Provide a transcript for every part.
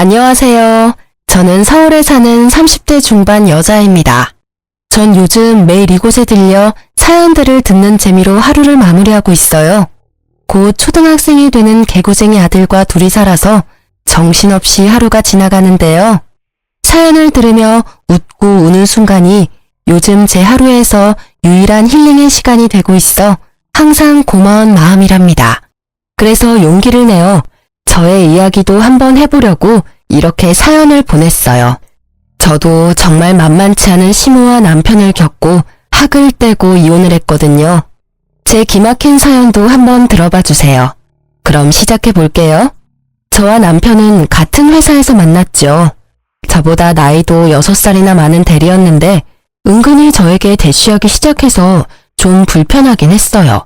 안녕하세요. 저는 서울에 사는 30대 중반 여자입니다. 전 요즘 매일 이곳에 들려 사연들을 듣는 재미로 하루를 마무리하고 있어요. 곧 초등학생이 되는 개고생이 아들과 둘이 살아서 정신없이 하루가 지나가는데요. 사연을 들으며 웃고 우는 순간이 요즘 제 하루에서 유일한 힐링의 시간이 되고 있어 항상 고마운 마음이랍니다. 그래서 용기를 내어 저의 이야기도 한번 해보려고 이렇게 사연을 보냈어요. 저도 정말 만만치 않은 시모와 남편을 겪고 학을 떼고 이혼을 했거든요. 제 기막힌 사연도 한번 들어봐 주세요. 그럼 시작해 볼게요. 저와 남편은 같은 회사에서 만났죠. 저보다 나이도 6살이나 많은 대리였는데 은근히 저에게 대쉬하기 시작해서 좀 불편하긴 했어요.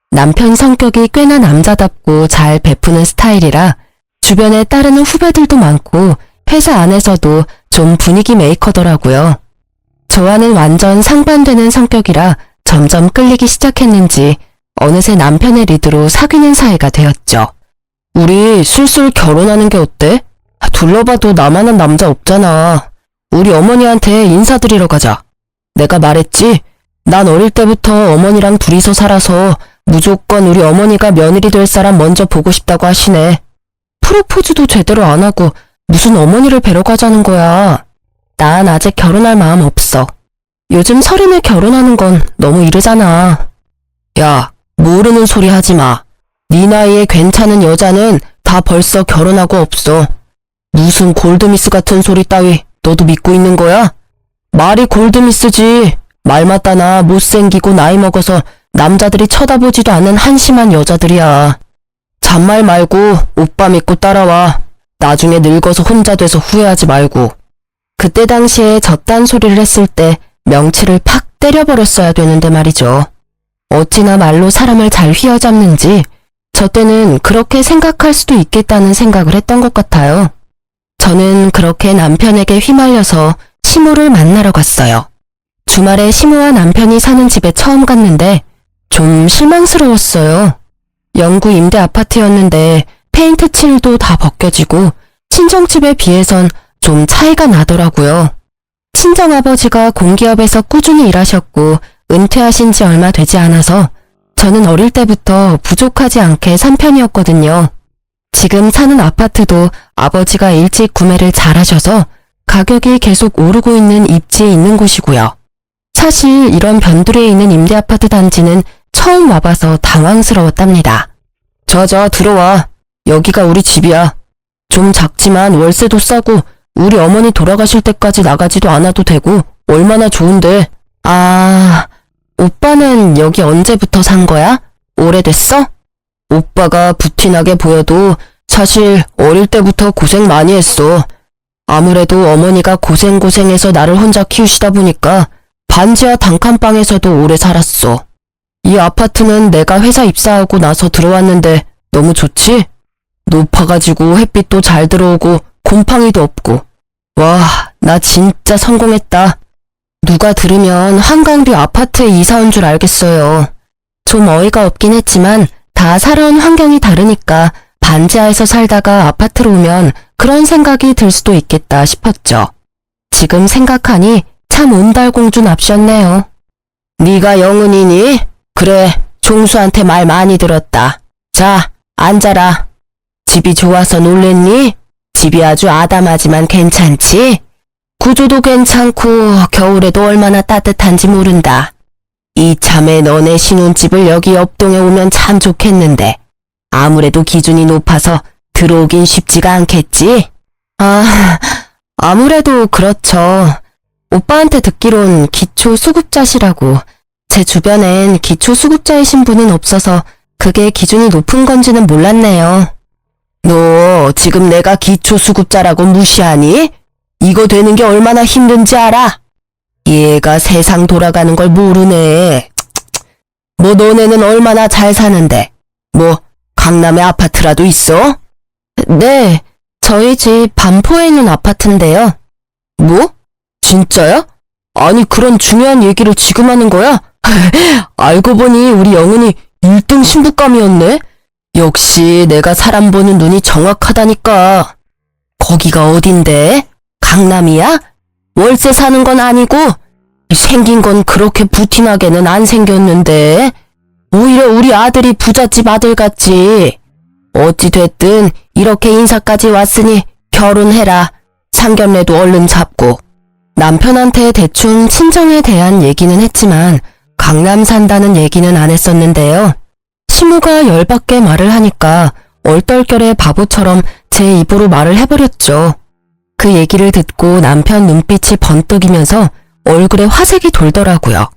남편 성격이 꽤나 남자답고 잘 베푸는 스타일이라 주변에 따르는 후배들도 많고 회사 안에서도 좀 분위기 메이커더라고요. 저와는 완전 상반되는 성격이라 점점 끌리기 시작했는지 어느새 남편의 리드로 사귀는 사이가 되었죠. 우리 슬슬 결혼하는 게 어때? 둘러봐도 나만한 남자 없잖아. 우리 어머니한테 인사드리러 가자. 내가 말했지? 난 어릴 때부터 어머니랑 둘이서 살아서 무조건 우리 어머니가 며느리 될 사람 먼저 보고 싶다고 하시네. 프로포즈도 제대로 안 하고 무슨 어머니를 뵈러 가자는 거야. 난 아직 결혼할 마음 없어. 요즘 30에 결혼하는 건 너무 이르잖아. 야, 모르는 소리 하지 마. 네 나이에 괜찮은 여자는 다 벌써 결혼하고 없어. 무슨 골드미스 같은 소리 따위 너도 믿고 있는 거야? 말이 골드미스지. 말 맞다나 못생기고 나이 먹어서 남자들이 쳐다보지도 않는 한심한 여자들이야. 잔말 말고 오빠 믿고 따라와. 나중에 늙어서 혼자 돼서 후회하지 말고. 그때 당시에 저딴 소리를 했을 때 명치를 팍 때려버렸어야 되는데 말이죠. 어찌나 말로 사람을 잘 휘어잡는지 저 때는 그렇게 생각할 수도 있겠다는 생각을 했던 것 같아요. 저는 그렇게 남편에게 휘말려서 시모를 만나러 갔어요. 주말에 시모와 남편이 사는 집에 처음 갔는데 좀 실망스러웠어요. 영구 임대 아파트였는데 페인트 칠도 다 벗겨지고 친정집에 비해선 좀 차이가 나더라고요. 친정아버지가 공기업에서 꾸준히 일하셨고 은퇴하신 지 얼마 되지 않아서 저는 어릴 때부터 부족하지 않게 산 편이었거든요. 지금 사는 아파트도 아버지가 일찍 구매를 잘하셔서 가격이 계속 오르고 있는 입지에 있는 곳이고요. 사실 이런 변두리에 있는 임대아파트 단지는 처음 와봐서 당황스러웠답니다. 저 들어와. 여기가 우리 집이야. 좀 작지만 월세도 싸고 우리 어머니 돌아가실 때까지 나가지도 않아도 되고 얼마나 좋은데. 아, 오빠는 여기 언제부터 산 거야? 오래됐어? 오빠가 부티나게 보여도 사실 어릴 때부터 고생 많이 했어. 아무래도 어머니가 고생해서 나를 혼자 키우시다 보니까 반지하 단칸방에서도 오래 살았어. 이 아파트는 내가 회사 입사하고 나서 들어왔는데 너무 좋지? 높아가지고 햇빛도 잘 들어오고 곰팡이도 없고. 와, 나 진짜 성공했다. 누가 들으면 한강뷰 아파트에 이사 온 줄 알겠어요. 좀 어이가 없긴 했지만 다 살아온 환경이 다르니까 반지하에서 살다가 아파트로 오면 그런 생각이 들 수도 있겠다 싶었죠. 지금 생각하니 참 온달공주 납셨네요. 네가 영은이니? 그래, 종수한테 말 많이 들었다. 자, 앉아라. 집이 좋아서 놀랬니? 집이 아주 아담하지만 괜찮지? 구조도 괜찮고 겨울에도 얼마나 따뜻한지 모른다. 이참에 너네 신혼집을 여기 옆동에 오면 참 좋겠는데 아무래도 기준이 높아서 들어오긴 쉽지가 않겠지? 아, 아무래도 그렇죠. 오빠한테 듣기론 기초수급자시라고. 제 주변엔 기초수급자이신 분은 없어서 그게 기준이 높은 건지는 몰랐네요. 너 지금 내가 기초수급자라고 무시하니? 이거 되는 게 얼마나 힘든지 알아? 얘가 세상 돌아가는 걸 모르네. 뭐 너네는 얼마나 잘 사는데? 뭐 강남에 아파트라도 있어? 네, 저희 집 반포에 있는 아파트인데요. 뭐? 진짜야? 아니 그런 중요한 얘기를 지금 하는 거야? 알고 보니 우리 영은이 1등 신부감이었네? 역시 내가 사람 보는 눈이 정확하다니까. 거기가 어딘데? 강남이야? 월세 사는 건 아니고? 생긴 건 그렇게 부티나게는 안 생겼는데 오히려 우리 아들이 부잣집 아들 같지. 어찌됐든 이렇게 인사까지 왔으니 결혼해라. 상견례도 얼른 잡고. 남편한테 대충 친정에 대한 얘기는 했지만 강남 산다는 얘기는 안 했었는데요. 시무가 열받게 말을 하니까 얼떨결에 바보처럼 제 입으로 말을 해버렸죠. 그 얘기를 듣고 남편 눈빛이 번뜩이면서 얼굴에 화색이 돌더라고요.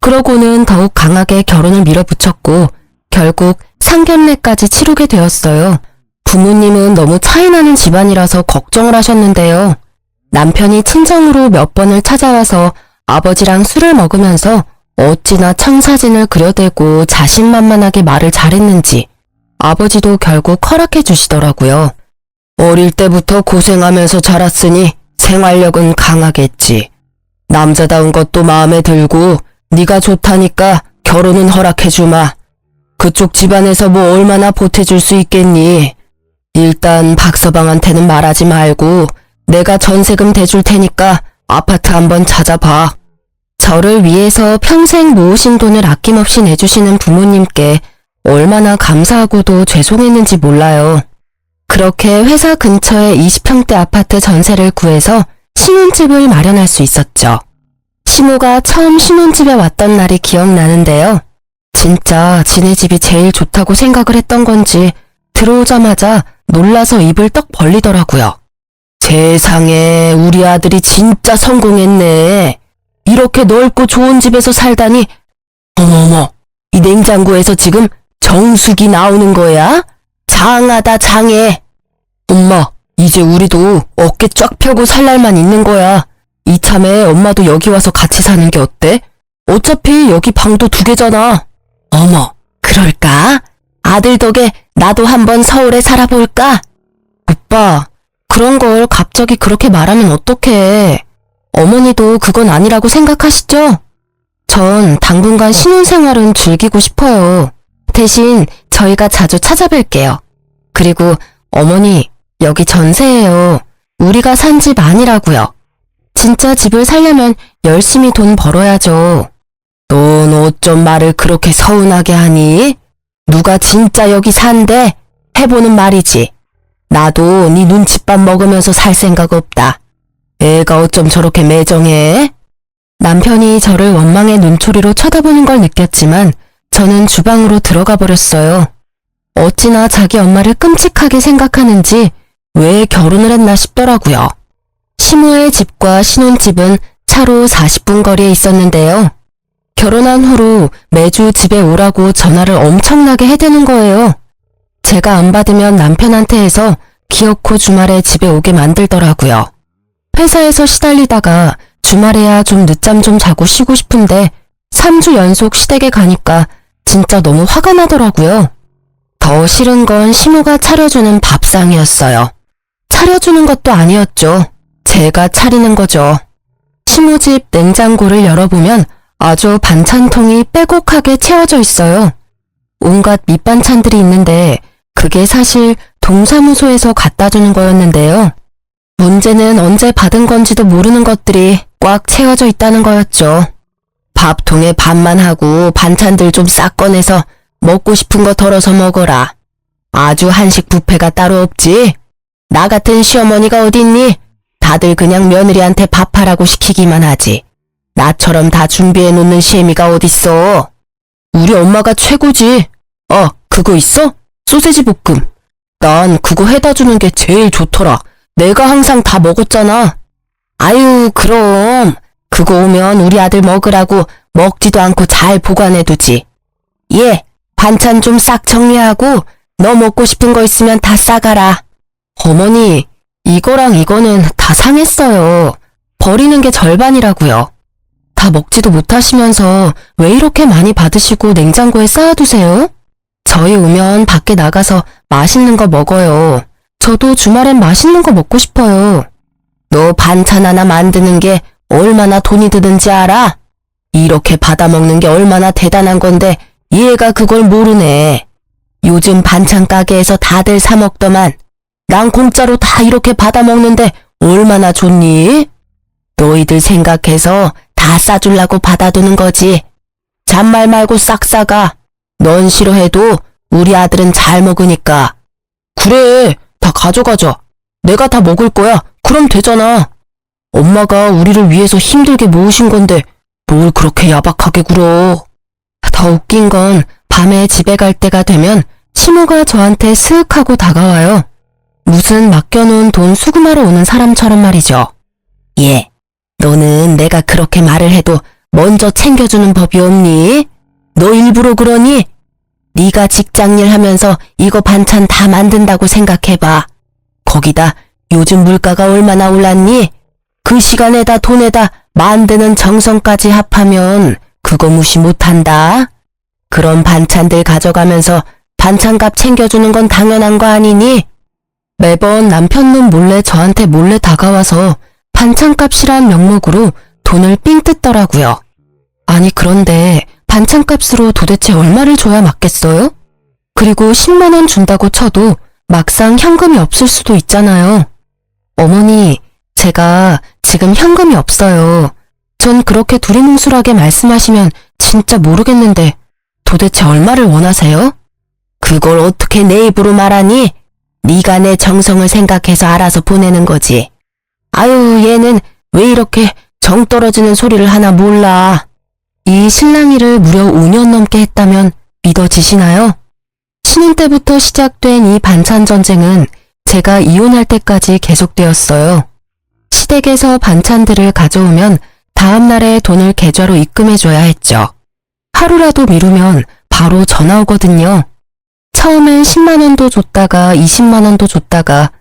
그러고는 더욱 강하게 결혼을 밀어붙였고 결국 상견례까지 치르게 되었어요. 부모님은 너무 차이나는 집안이라서 걱정을 하셨는데요. 남편이 친정으로 몇 번을 찾아와서 아버지랑 술을 먹으면서 어찌나 청사진을 그려대고 자신만만하게 말을 잘했는지 아버지도 결국 허락해 주시더라고요. 어릴 때부터 고생하면서 자랐으니 생활력은 강하겠지. 남자다운 것도 마음에 들고 네가 좋다니까 결혼은 허락해 주마. 그쪽 집안에서 뭐 얼마나 보태줄 수 있겠니? 일단 박서방한테는 말하지 말고 내가 전세금 대줄 테니까 아파트 한번 찾아봐. 저를 위해서 평생 모으신 돈을 아낌없이 내주시는 부모님께 얼마나 감사하고도 죄송했는지 몰라요. 그렇게 회사 근처에 20평대 아파트 전세를 구해서 신혼집을 마련할 수 있었죠. 시모가 처음 신혼집에 왔던 날이 기억나는데요. 진짜 지네 집이 제일 좋다고 생각을 했던 건지 들어오자마자 놀라서 입을 떡 벌리더라고요. 세상에 우리 아들이 진짜 성공했네. 이렇게 넓고 좋은 집에서 살다니. 어머머, 이 냉장고에서 지금 정수기 나오는 거야? 장하다 장해. 엄마, 이제 우리도 어깨 쫙 펴고 살 날만 있는 거야. 이참에 엄마도 여기 와서 같이 사는 게 어때? 어차피 여기 방도 2개잖아. 어머, 그럴까? 아들 덕에 나도 한번 서울에 살아볼까? 오빠, 그런 걸 갑자기 그렇게 말하면 어떡해. 어머니도 그건 아니라고 생각하시죠? 전 당분간 신혼생활은 즐기고 싶어요. 대신 저희가 자주 찾아뵐게요. 그리고 어머니, 여기 전세예요. 우리가 산 집 아니라고요. 진짜 집을 살려면 열심히 돈 벌어야죠. 넌 어쩜 말을 그렇게 서운하게 하니? 누가 진짜 여기 산대? 해보는 말이지. 나도 네 눈칫밥 먹으면서 살 생각 없다. 애가 어쩜 저렇게 매정해? 남편이 저를 원망의 눈초리로 쳐다보는 걸 느꼈지만 저는 주방으로 들어가 버렸어요. 어찌나 자기 엄마를 끔찍하게 생각하는지 왜 결혼을 했나 싶더라고요. 시모의 집과 신혼집은 차로 40분 거리에 있었는데요. 결혼한 후로 매주 집에 오라고 전화를 엄청나게 해대는 거예요. 제가 안 받으면 남편한테 해서 기어코 주말에 집에 오게 만들더라고요. 회사에서 시달리다가 주말에야 좀 늦잠 좀 자고 쉬고 싶은데 3주 연속 시댁에 가니까 진짜 너무 화가 나더라고요. 더 싫은 건 시모가 차려주는 밥상이었어요. 차려주는 것도 아니었죠. 제가 차리는 거죠. 시모집 냉장고를 열어보면 아주 반찬통이 빼곡하게 채워져 있어요. 온갖 밑반찬들이 있는데 그게 사실 동사무소에서 갖다 주는 거였는데요. 문제는 언제 받은 건지도 모르는 것들이 꽉 채워져 있다는 거였죠. 밥통에 밥만 하고 반찬들 좀 싹 꺼내서 먹고 싶은 거 덜어서 먹어라. 아주 한식 뷔페가 따로 없지. 나 같은 시어머니가 어딨니? 다들 그냥 며느리한테 밥하라고 시키기만 하지. 나처럼 다 준비해 놓는 시애미가 어딨어. 우리 엄마가 최고지. 그거 있어? 소세지 볶음. 난 그거 해다 주는 게 제일 좋더라. 내가 항상 다 먹었잖아. 아유, 그럼. 그거 오면 우리 아들 먹으라고 먹지도 않고 잘 보관해두지. 얘, 반찬 좀 싹 정리하고 너 먹고 싶은 거 있으면 다 싸가라. 어머니, 이거랑 이거는 다 상했어요. 버리는 게 절반이라고요. 다 먹지도 못하시면서 왜 이렇게 많이 받으시고 냉장고에 쌓아두세요? 저희 오면 밖에 나가서 맛있는 거 먹어요. 저도 주말엔 맛있는 거 먹고 싶어요. 너 반찬 하나 만드는 게 얼마나 돈이 드는지 알아? 이렇게 받아먹는 게 얼마나 대단한 건데 얘가 그걸 모르네. 요즘 반찬 가게에서 다들 사 먹더만. 난 공짜로 다 이렇게 받아먹는데 얼마나 좋니? 너희들 생각해서 다 싸주려고 받아두는 거지. 잔말 말고 싹 싸가. 넌 싫어해도 우리 아들은 잘 먹으니까. 그래, 다 가져가자. 내가 다 먹을 거야. 그럼 되잖아. 엄마가 우리를 위해서 힘들게 모으신 건데 뭘 그렇게 야박하게 굴어. 더 웃긴 건 밤에 집에 갈 때가 되면 시모가 저한테 스윽 하고 다가와요. 무슨 맡겨놓은 돈 수금하러 오는 사람처럼 말이죠. 예, 너는 내가 그렇게 말을 해도 먼저 챙겨주는 법이 없니? 너 일부러 그러니? 네가 직장일 하면서 이거 반찬 다 만든다고 생각해봐. 거기다 요즘 물가가 얼마나 올랐니? 그 시간에다 돈에다 만드는 정성까지 합하면 그거 무시 못한다. 그런 반찬들 가져가면서 반찬값 챙겨주는 건 당연한 거 아니니? 매번 남편놈 몰래 저한테 몰래 다가와서 반찬값이란 명목으로 돈을 삥 뜯더라고요. 아니 그런데 반찬값으로 도대체 얼마를 줘야 맞겠어요? 그리고 10만 원 준다고 쳐도 막상 현금이 없을 수도 있잖아요. 어머니, 제가 지금 현금이 없어요. 전 그렇게 두리뭉술하게 말씀하시면 진짜 모르겠는데 도대체 얼마를 원하세요? 그걸 어떻게 내 입으로 말하니? 네가 내 정성을 생각해서 알아서 보내는 거지. 아유, 얘는 왜 이렇게 정 떨어지는 소리를 하나 몰라. 이 실랑이를 무려 5년 넘게 했다면 믿어지시나요? 신혼 때부터 시작된 이 반찬 전쟁은 제가 이혼할 때까지 계속되었어요. 시댁에서 반찬들을 가져오면 다음날에 돈을 계좌로 입금해줘야 했죠. 하루라도 미루면 바로 전화 오거든요. 처음엔 10만 원도 줬다가 20만 원도 줬다가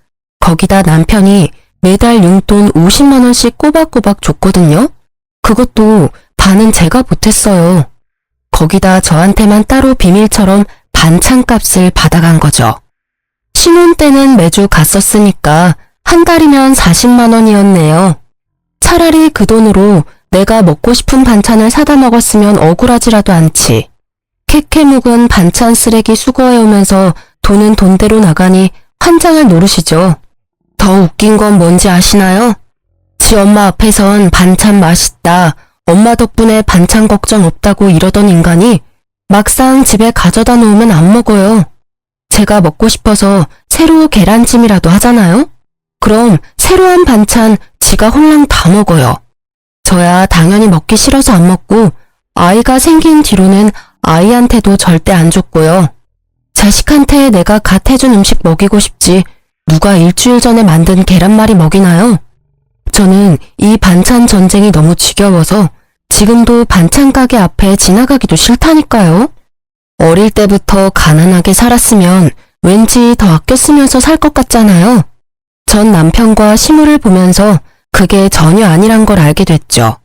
거기다 남편이 매달 용돈 50만 원씩 꼬박꼬박 줬거든요. 그것도 반은 제가 보탰어요. 거기다 저한테만 따로 비밀처럼 반찬값을 받아간 거죠. 신혼 때는 매주 갔었으니까 한 달이면 40만 원이었네요. 차라리 그 돈으로 내가 먹고 싶은 반찬을 사다 먹었으면 억울하지라도 않지. 캐캐 묵은 반찬 쓰레기 수거해오면서 돈은 돈대로 나가니 환장을 노르시죠. 더 웃긴 건 뭔지 아시나요? 지 엄마 앞에선 반찬 맛있다, 엄마 덕분에 반찬 걱정 없다고 이러던 인간이 막상 집에 가져다 놓으면 안 먹어요. 제가 먹고 싶어서 새로 계란찜이라도 하잖아요? 그럼 새로운 반찬 지가 홀랑 다 먹어요. 저야 당연히 먹기 싫어서 안 먹고 아이가 생긴 뒤로는 아이한테도 절대 안 줬고요. 자식한테 내가 갓 해준 음식 먹이고 싶지 누가 일주일 전에 만든 계란말이 먹이나요? 저는 이 반찬 전쟁이 너무 지겨워서 지금도 반찬 가게 앞에 지나가기도 싫다니까요. 어릴 때부터 가난하게 살았으면 왠지 더 아껴 쓰면서 살 것 같잖아요. 전 남편과 시무를 보면서 그게 전혀 아니란 걸 알게 됐죠.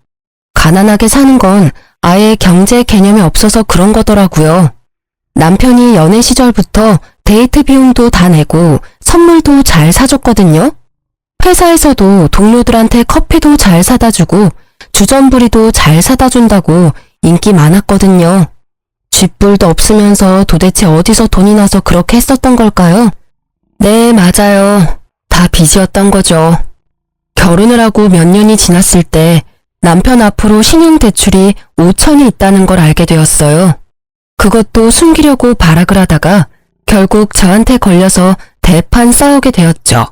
가난하게 사는 건 아예 경제 개념이 없어서 그런 거더라고요. 남편이 연애 시절부터 데이트 비용도 다 내고 선물도 잘 사줬거든요. 회사에서도 동료들한테 커피도 잘 사다 주고 주전부리도 잘 사다 준다고 인기 많았거든요. 쥐뿔도 없으면서 도대체 어디서 돈이 나서 그렇게 했었던 걸까요? 네, 맞아요. 다 빚이었던 거죠. 결혼을 하고 몇 년이 지났을 때 남편 앞으로 신용대출이 5천이 있다는 걸 알게 되었어요. 그것도 숨기려고 발악을 하다가 결국 저한테 걸려서 대판 싸우게 되었죠.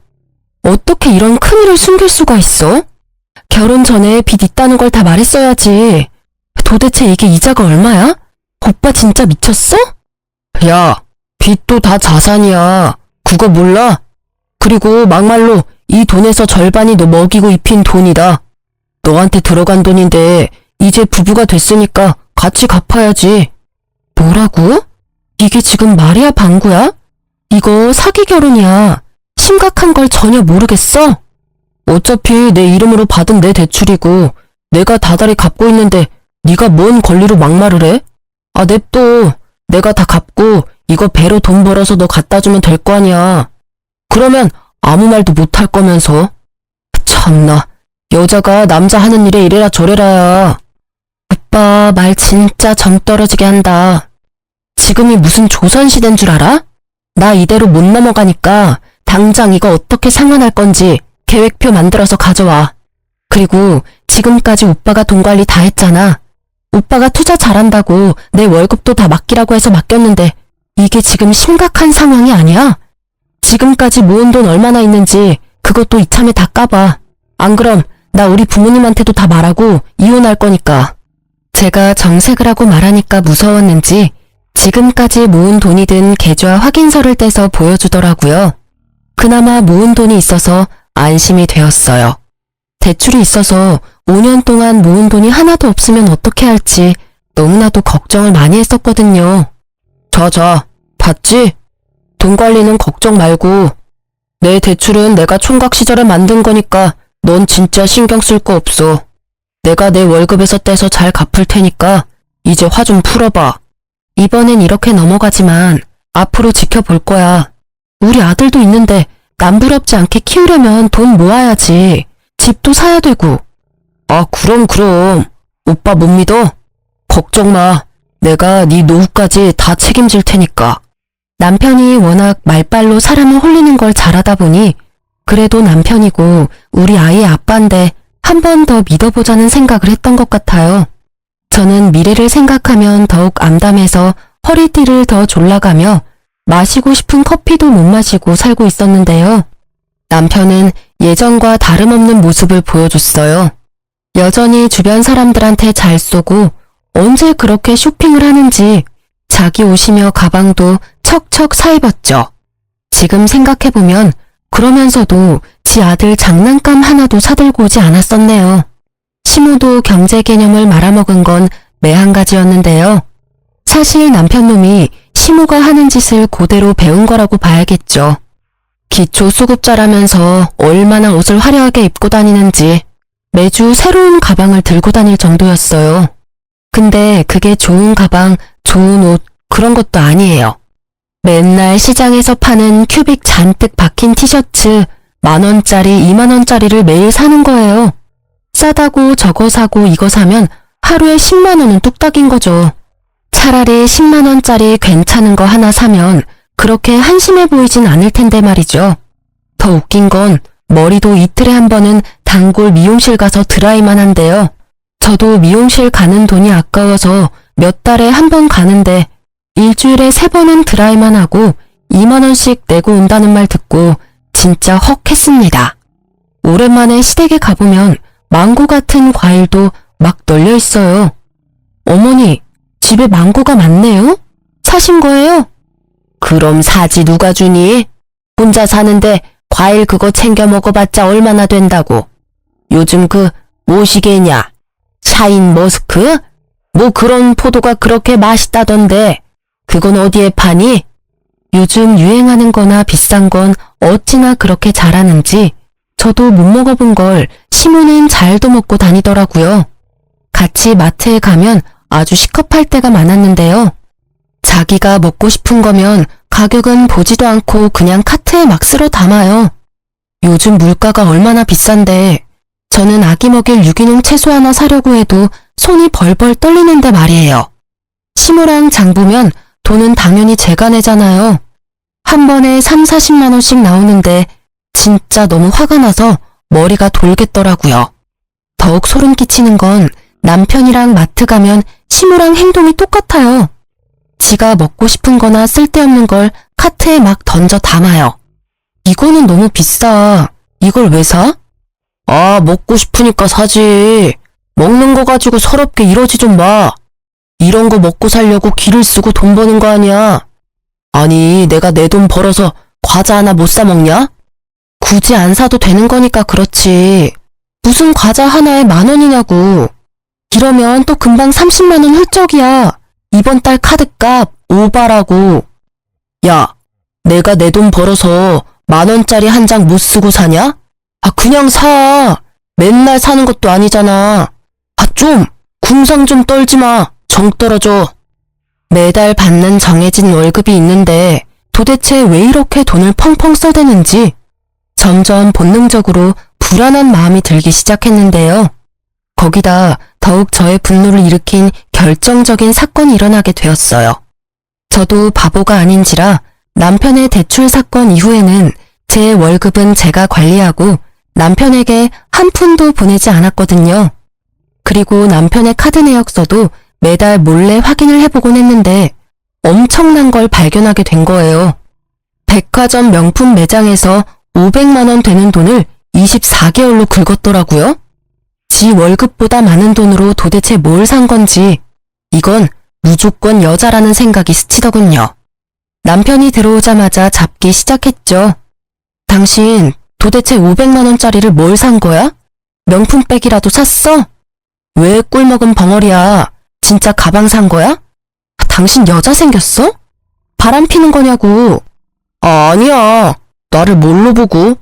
어떻게 이런 큰일을 숨길 수가 있어? 결혼 전에 빚 있다는 걸 다 말했어야지. 도대체 이게 이자가 얼마야? 오빠 진짜 미쳤어? 야, 빚도 다 자산이야. 그거 몰라? 그리고 막말로 이 돈에서 절반이 너 먹이고 입힌 돈이다. 너한테 들어간 돈인데 이제 부부가 됐으니까 같이 갚아야지. 뭐라고? 이게 지금 말이야 방구야? 이거 사기 결혼이야. 심각한 걸 전혀 모르겠어? 어차피 내 이름으로 받은 내 대출이고 내가 다달이 갚고 있는데 네가 뭔 권리로 막말을 해? 아, 냅둬. 내가 다 갚고 이거 배로 돈 벌어서 너 갖다 주면 될 거 아니야. 그러면 아무 말도 못 할 거면서. 참나, 여자가 남자 하는 일에 이래라 저래라야. 오빠 말 진짜 정 떨어지게 한다. 지금이 무슨 조선시대인 줄 알아? 나 이대로 못 넘어가니까 당장 이거 어떻게 상환할 건지 계획표 만들어서 가져와. 그리고 지금까지 오빠가 돈 관리 다 했잖아. 오빠가 투자 잘한다고 내 월급도 다 맡기라고 해서 맡겼는데 이게 지금 심각한 상황이 아니야? 지금까지 모은 돈 얼마나 있는지 그것도 이참에 다 까봐. 안 그럼 나 우리 부모님한테도 다 말하고 이혼할 거니까. 제가 정색을 하고 말하니까 무서웠는지 지금까지 모은 돈이 든 계좌 확인서를 떼서 보여주더라고요. 그나마 모은 돈이 있어서 안심이 되었어요. 대출이 있어서 5년 동안 모은 돈이 하나도 없으면 어떻게 할지 너무나도 걱정을 많이 했었거든요. 자, 봤지? 돈 관리는 걱정 말고 내 대출은 내가 총각 시절에 만든 거니까 넌 진짜 신경 쓸 거 없어. 내가 내 월급에서 떼서 잘 갚을 테니까 이제 화 좀 풀어봐. 이번엔 이렇게 넘어가지만 앞으로 지켜볼 거야. 우리 아들도 있는데 남부럽지 않게 키우려면 돈 모아야지. 집도 사야 되고. 아, 그럼. 오빠 못 믿어? 걱정 마. 내가 네 노후까지 다 책임질 테니까. 남편이 워낙 말빨로 사람을 홀리는 걸 잘하다 보니 그래도 남편이고 우리 아이의 아빠인데 한 번 더 믿어보자는 생각을 했던 것 같아요. 저는 미래를 생각하면 더욱 암담해서 허리띠를 더 졸라가며 마시고 싶은 커피도 못 마시고 살고 있었는데요. 남편은 예전과 다름없는 모습을 보여줬어요. 여전히 주변 사람들한테 잘 쏘고 언제 그렇게 쇼핑을 하는지 자기 옷이며 가방도 척척 사입었죠. 지금 생각해보면 그러면서도 지 아들 장난감 하나도 사들고 오지 않았었네요. 시모도 경제 개념을 말아먹은 건 매한 가지였는데요. 사실 남편놈이 시모가 하는 짓을 그대로 배운 거라고 봐야겠죠. 기초 수급자라면서 얼마나 옷을 화려하게 입고 다니는지 매주 새로운 가방을 들고 다닐 정도였어요. 근데 그게 좋은 가방, 좋은 옷 그런 것도 아니에요. 맨날 시장에서 파는 큐빅 잔뜩 박힌 티셔츠 10,000원짜리, 20,000원짜리를 매일 사는 거예요. 싸다고 저거 사고 이거 사면 하루에 10만 원은 뚝딱인 거죠. 차라리 10만 원짜리 괜찮은 거 하나 사면 그렇게 한심해 보이진 않을 텐데 말이죠. 더 웃긴 건 머리도 이틀에 한 번은 단골 미용실 가서 드라이만 한대요. 저도 미용실 가는 돈이 아까워서 몇 달에 한 번 가는데 일주일에 3번은 드라이만 하고 2만 원씩 내고 온다는 말 듣고 진짜 헉 했습니다. 오랜만에 시댁에 가보면 망고 같은 과일도 막 널려 있어요. 어머니, 집에 망고가 많네요? 사신 거예요? 그럼 사지 누가 주니? 혼자 사는데 과일 그거 챙겨 먹어봤자 얼마나 된다고. 요즘 뭐시게냐? 샤인 머스크? 뭐 그런 포도가 그렇게 맛있다던데 그건 어디에 파니? 요즘 유행하는 거나 비싼 건 어찌나 그렇게 잘하는지 저도 못 먹어본 걸 시모는 잘도 먹고 다니더라고요. 같이 마트에 가면 아주 시겁할 때가 많았는데요. 자기가 먹고 싶은 거면 가격은 보지도 않고 그냥 카트에 막 쓸어 담아요. 요즘 물가가 얼마나 비싼데 저는 아기 먹일 유기농 채소 하나 사려고 해도 손이 벌벌 떨리는데 말이에요. 시모랑 장 보면 돈은 당연히 제가 내잖아요. 한 번에 3, 40만 원씩 나오는데 진짜 너무 화가 나서 머리가 돌겠더라고요. 더욱 소름 끼치는 건 남편이랑 마트 가면 시모랑 행동이 똑같아요. 지가 먹고 싶은 거나 쓸데없는 걸 카트에 막 던져 담아요. 이거는 너무 비싸. 이걸 왜 사? 아, 먹고 싶으니까 사지. 먹는 거 가지고 서럽게 이러지 좀 마. 이런 거 먹고 살려고 기를 쓰고 돈 버는 거 아니야. 아니, 내가 내 돈 벌어서 과자 하나 못 사 먹냐? 굳이 안 사도 되는 거니까 그렇지. 무슨 과자 하나에 10,000원이냐고. 이러면 또 금방 30만 원 훌쩍이야. 이번 달 카드값 오바라고. 야, 내가 내 돈 벌어서 10,000원짜리 한 장 못 쓰고 사냐? 아, 그냥 사. 맨날 사는 것도 아니잖아. 아, 궁상 좀 떨지 마. 정 떨어져. 매달 받는 정해진 월급이 있는데 도대체 왜 이렇게 돈을 펑펑 써대는지 점점 본능적으로 불안한 마음이 들기 시작했는데요. 거기다 더욱 저의 분노를 일으킨 결정적인 사건이 일어나게 되었어요. 저도 바보가 아닌지라 남편의 대출 사건 이후에는 제 월급은 제가 관리하고 남편에게 한 푼도 보내지 않았거든요. 그리고 남편의 카드 내역서도 매달 몰래 확인을 해보곤 했는데 엄청난 걸 발견하게 된 거예요. 백화점 명품 매장에서 500만 원 되는 돈을 24개월로 긁었더라고요. 지 월급보다 많은 돈으로 도대체 뭘 산 건지 이건 무조건 여자라는 생각이 스치더군요. 남편이 들어오자마자 잡기 시작했죠. 당신 도대체 500만 원짜리를 뭘 산 거야? 명품백이라도 샀어? 왜 꿀먹은 벙어리야? 진짜 가방 산 거야? 당신 여자 생겼어? 바람 피는 거냐고. 아니야. 나를 뭘로 보고?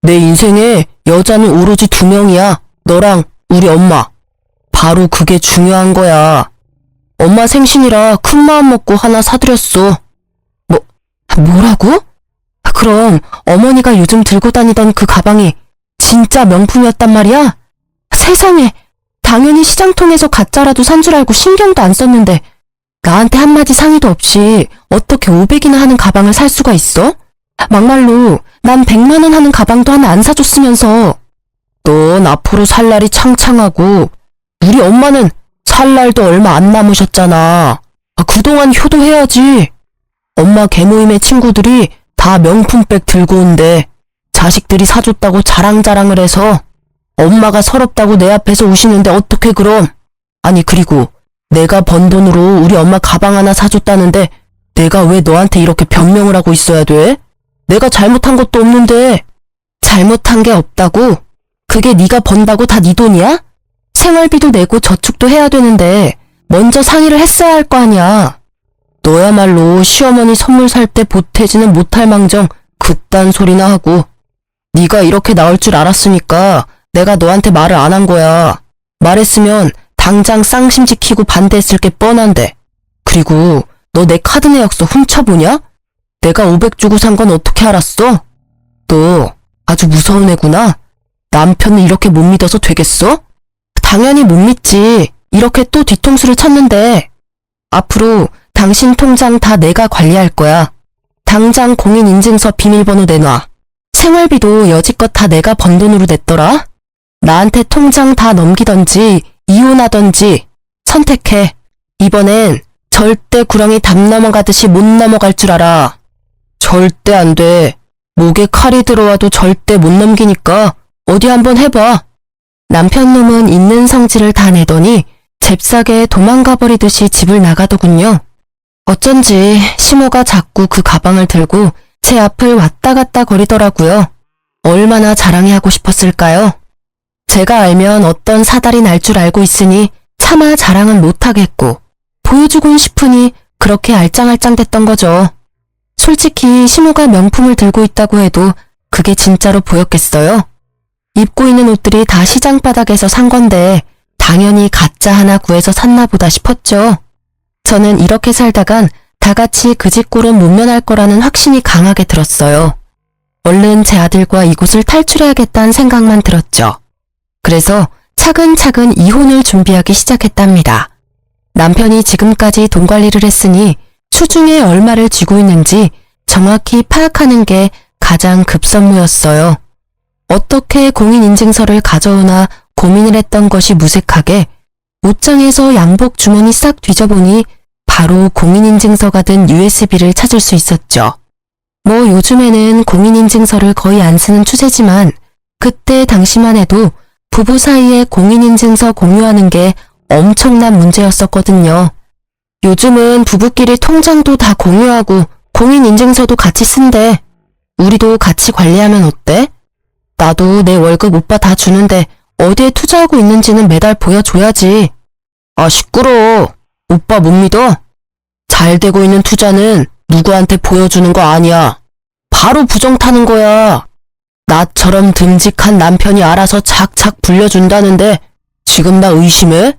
내 인생에 여자는 오로지 2명이야. 너랑 우리 엄마. 바로 그게 중요한 거야. 엄마 생신이라 큰 마음 먹고 하나 사드렸어. 뭐라고? 그럼 어머니가 요즘 들고 다니던 그 가방이 진짜 명품이었단 말이야? 세상에, 당연히 시장통에서 가짜라도 산 줄 알고 신경도 안 썼는데 나한테 한마디 상의도 없이 어떻게 500이나 하는 가방을 살 수가 있어? 막말로 난 100만 원 하는 가방도 하나 안 사줬으면서. 넌 앞으로 살 날이 창창하고 우리 엄마는 살 날도 얼마 안 남으셨잖아. 그동안 효도해야지. 엄마 개모임의 친구들이 다 명품백 들고 온대. 자식들이 사줬다고 자랑자랑을 해서 엄마가 서럽다고 내 앞에서 우시는데 어떡해 그럼. 아니 그리고 내가 번 돈으로 우리 엄마 가방 하나 사줬다는데 내가 왜 너한테 이렇게 변명을 하고 있어야 돼? 내가 잘못한 것도 없는데. 잘못한 게 없다고? 그게 네가 번다고 다 네 돈이야? 생활비도 내고 저축도 해야 되는데 먼저 상의를 했어야 할 거 아니야. 너야말로 시어머니 선물 살 때 보태지는 못할 망정 그딴 소리나 하고. 네가 이렇게 나올 줄 알았으니까 내가 너한테 말을 안 한 거야. 말했으면 당장 쌍심 지키고 반대했을 게 뻔한데. 그리고 너 내 카드 내역서 훔쳐보냐? 내가 500 주고 산 건 어떻게 알았어? 너 아주 무서운 애구나. 남편을 이렇게 못 믿어서 되겠어? 당연히 못 믿지. 이렇게 또 뒤통수를 쳤는데. 앞으로 당신 통장 다 내가 관리할 거야. 당장 공인인증서 비밀번호 내놔. 생활비도 여지껏 다 내가 번 돈으로 냈더라. 나한테 통장 다 넘기던지 이혼하던지 선택해. 이번엔 절대 구렁이 담 넘어가듯이 못 넘어갈 줄 알아. 절대 안 돼. 목에 칼이 들어와도 절대 못 넘기니까 어디 한번 해봐. 남편 놈은 있는 성질을 다 내더니 잽싸게 도망가 버리듯이 집을 나가더군요. 어쩐지 시모가 자꾸 그 가방을 들고 제 앞을 왔다 갔다 거리더라고요. 얼마나 자랑해 하고 싶었을까요? 제가 알면 어떤 사달이 날 줄 알고 있으니 차마 자랑은 못하겠고 보여주곤 싶으니 그렇게 알짱알짱 됐던 거죠. 솔직히 시모가 명품을 들고 있다고 해도 그게 진짜로 보였겠어요? 입고 있는 옷들이 다 시장 바닥에서 산 건데 당연히 가짜 하나 구해서 샀나 보다 싶었죠. 저는 이렇게 살다간 다 같이 그 집 꼴은 못 면할 거라는 확신이 강하게 들었어요. 얼른 제 아들과 이곳을 탈출해야겠다는 생각만 들었죠. 그래서 차근차근 이혼을 준비하기 시작했답니다. 남편이 지금까지 돈 관리를 했으니 추중에 얼마를 쥐고 있는지 정확히 파악하는 게 가장 급선무였어요. 어떻게 공인인증서를 가져오나 고민을 했던 것이 무색하게 옷장에서 양복 주머니 싹 뒤져보니 바로 공인인증서가 든 USB를 찾을 수 있었죠. 뭐 요즘에는 공인인증서를 거의 안 쓰는 추세지만 그때 당시만 해도 부부 사이에 공인인증서 공유하는 게 엄청난 문제였었거든요. 요즘은 부부끼리 통장도 다 공유하고 공인인증서도 같이 쓴대. 우리도 같이 관리하면 어때? 나도 내 월급 오빠 다 주는데 어디에 투자하고 있는지는 매달 보여줘야지. 아 시끄러워. 오빠 못 믿어? 잘 되고 있는 투자는 누구한테 보여주는 거 아니야. 바로 부정 타는 거야. 나처럼 듬직한 남편이 알아서 착착 불려준다는데 지금 나 의심해?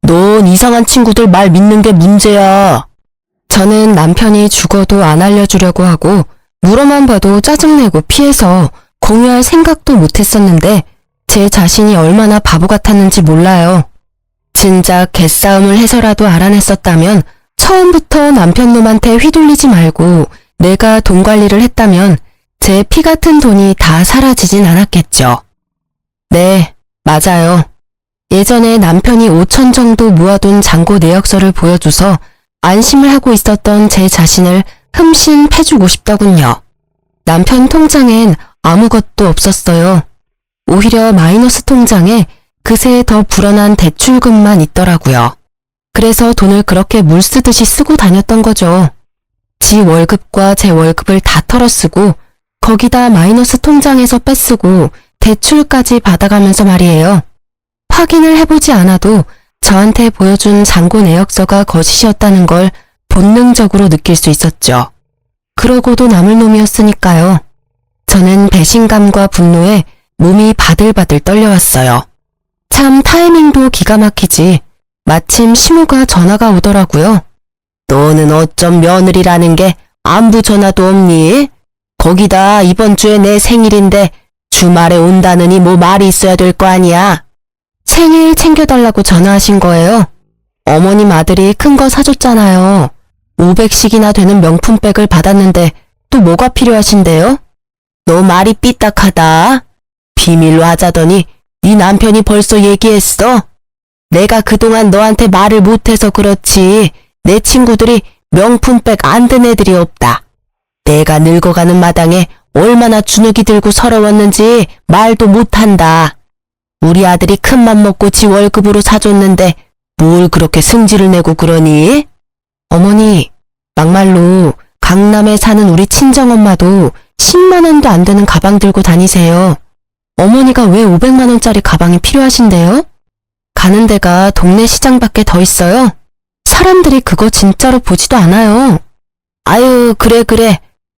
넌 이상한 친구들 말 믿는 게 문제야. 저는 남편이 죽어도 안 알려주려고 하고 물어만 봐도 짜증내고 피해서 공유할 생각도 못했었는데 제 자신이 얼마나 바보 같았는지 몰라요. 진작 개싸움을 해서라도 알아냈었다면 처음부터 남편 놈한테 휘둘리지 말고 내가 돈 관리를 했다면 제 피 같은 돈이 다 사라지진 않았겠죠. 네, 맞아요. 예전에 남편이 5천 정도 모아둔 잔고 내역서를 보여줘서 안심을 하고 있었던 제 자신을 흠씬 패주고 싶더군요. 남편 통장엔 아무것도 없었어요. 오히려 마이너스 통장에 그새 더 불어난 대출금만 있더라고요. 그래서 돈을 그렇게 물 쓰듯이 쓰고 다녔던 거죠. 지 월급과 제 월급을 다 털어쓰고 거기다 마이너스 통장에서 빼쓰고 대출까지 받아가면서 말이에요. 확인을 해보지 않아도 저한테 보여준 잔고 내역서가 거짓이었다는 걸 본능적으로 느낄 수 있었죠. 그러고도 남을 놈이었으니까요. 저는 배신감과 분노에 몸이 바들바들 떨려왔어요. 참 타이밍도 기가 막히지. 마침 시모가 전화가 오더라고요. 너는 어쩜 며느리라는 게 안부 전화도 없니? 거기다 이번 주에 내 생일인데 주말에 온다느니 뭐 말이 있어야 될 거 아니야. 생일 챙겨달라고 전화하신 거예요. 어머님 아들이 큰 거 사줬잖아요. 500씩이나 되는 명품백을 받았는데 또 뭐가 필요하신데요? 너 말이 삐딱하다. 비밀로 하자더니 네 남편이 벌써 얘기했어. 내가 그동안 너한테 말을 못해서 그렇지 내 친구들이 명품백 안 든 애들이 없다. 내가 늙어가는 마당에 얼마나 주눅이 들고 서러웠는지 말도 못한다. 우리 아들이 큰맘 먹고 지 월급으로 사줬는데 뭘 그렇게 승질을 내고 그러니? 어머니, 막말로 강남에 사는 우리 친정엄마도 10만 원도 안 되는 가방 들고 다니세요. 어머니가 왜 500만 원짜리 가방이 필요하신데요? 가는 데가 동네 시장밖에 더 있어요. 사람들이 그거 진짜로 보지도 않아요. 아유, 그래.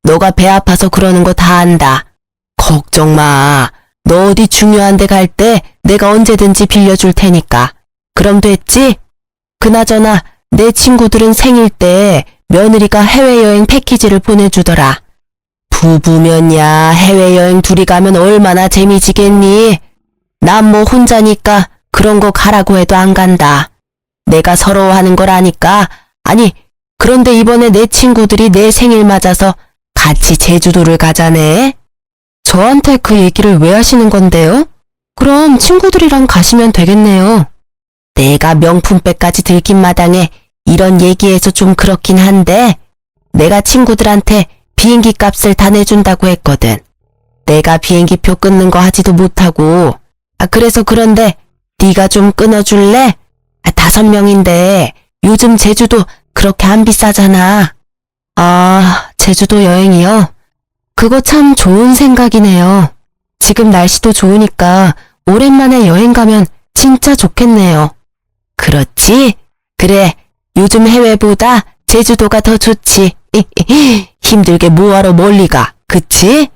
너가 배 아파서 그러는 거 다 안다. 걱정 마. 너 어디 중요한 데 갈 때 내가 언제든지 빌려줄 테니까. 그럼 됐지? 그나저나 내 친구들은 생일 때 며느리가 해외여행 패키지를 보내주더라. 부부면야 해외여행 둘이 가면 얼마나 재미지겠니? 난 뭐 혼자니까 그런 거 가라고 해도 안 간다. 내가 서러워하는 걸 아니까. 아니, 그런데 이번에 내 친구들이 내 생일 맞아서 같이 제주도를 가자네. 저한테 그 얘기를 왜 하시는 건데요? 그럼 친구들이랑 가시면 되겠네요. 내가 명품백까지 들킨 마당에 이런 얘기해서 좀 그렇긴 한데 내가 친구들한테 비행기 값을 다 내준다고 했거든. 내가 비행기표 끊는 거 하지도 못하고. 그래서 그런데 네가 좀 끊어줄래? 5명인데 요즘 제주도 그렇게 안 비싸잖아. 아, 제주도 여행이요? 그거 참 좋은 생각이네요. 지금 날씨도 좋으니까 오랜만에 여행 가면 진짜 좋겠네요. 그렇지? 그래, 요즘 해외보다 제주도가 더 좋지. 힘들게 뭐하러 멀리 가, 그치?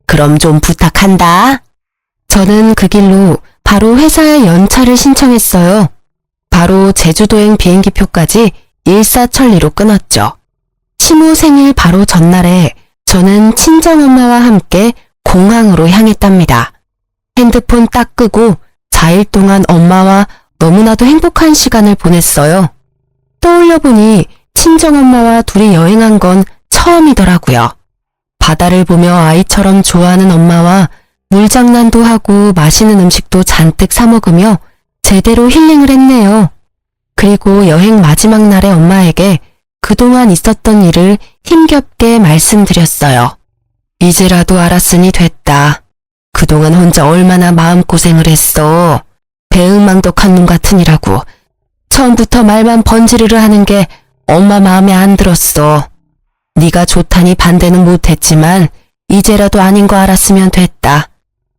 그럼 좀 부탁한다. 저는 그 길로 바로 회사에 연차를 신청했어요. 바로 제주도행 비행기표까지 일사천리로 끊었죠. 시모 생일 바로 전날에 저는 친정엄마와 함께 공항으로 향했답니다. 핸드폰 딱 끄고 4일 동안 엄마와 너무나도 행복한 시간을 보냈어요. 떠올려보니 친정엄마와 둘이 여행한 건 처음이더라고요. 바다를 보며 아이처럼 좋아하는 엄마와 물장난도 하고 맛있는 음식도 잔뜩 사 먹으며 제대로 힐링을 했네요. 그리고 여행 마지막 날에 엄마에게 그동안 있었던 일을 힘겹게 말씀드렸어요. 이제라도 알았으니 됐다. 그동안 혼자 얼마나 마음고생을 했어. 배은망덕한 놈 같으니라고. 처음부터 말만 번지르르 하는 게 엄마 마음에 안 들었어. 네가 좋다니 반대는 못했지만 이제라도 아닌 거 알았으면 됐다.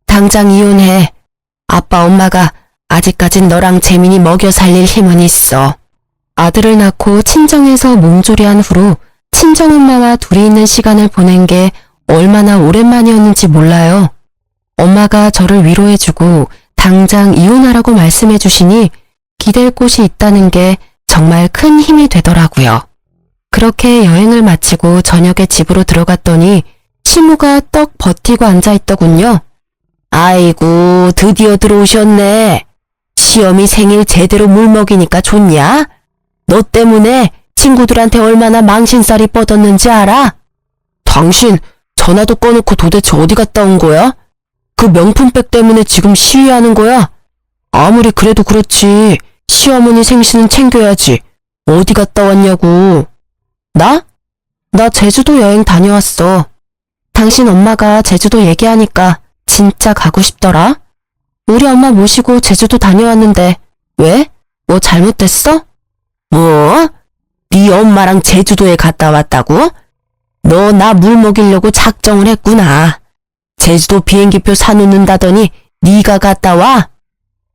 당장 이혼해. 아빠 엄마가 아직까진 너랑 재민이 먹여 살릴 힘은 있어. 아들을 낳고 친정에서 몸조리한 후로 친정엄마와 둘이 있는 시간을 보낸 게 얼마나 오랜만이었는지 몰라요. 엄마가 저를 위로해주고 당장 이혼하라고 말씀해 주시니 기댈 곳이 있다는 게 정말 큰 힘이 되더라고요. 그렇게 여행을 마치고 저녁에 집으로 들어갔더니 시모가 떡 버티고 앉아있더군요. 아이고, 드디어 들어오셨네. 시어미 생일 제대로 물 먹이니까 좋냐? 너 때문에 친구들한테 얼마나 망신살이 뻗었는지 알아? 당신 전화도 꺼놓고 도대체 어디 갔다 온 거야? 그 명품백 때문에 지금 시위하는 거야? 아무리 그래도 그렇지. 시어머니 생신은 챙겨야지. 어디 갔다 왔냐고. 나? 나 제주도 여행 다녀왔어. 당신 엄마가 제주도 얘기하니까 진짜 가고 싶더라. 우리 엄마 모시고 제주도 다녀왔는데 왜? 뭐 잘못됐어? 뭐? 네 엄마랑 제주도에 갔다 왔다고? 너 나 물 먹이려고 작정을 했구나. 제주도 비행기표 사놓는다더니 네가 갔다 와?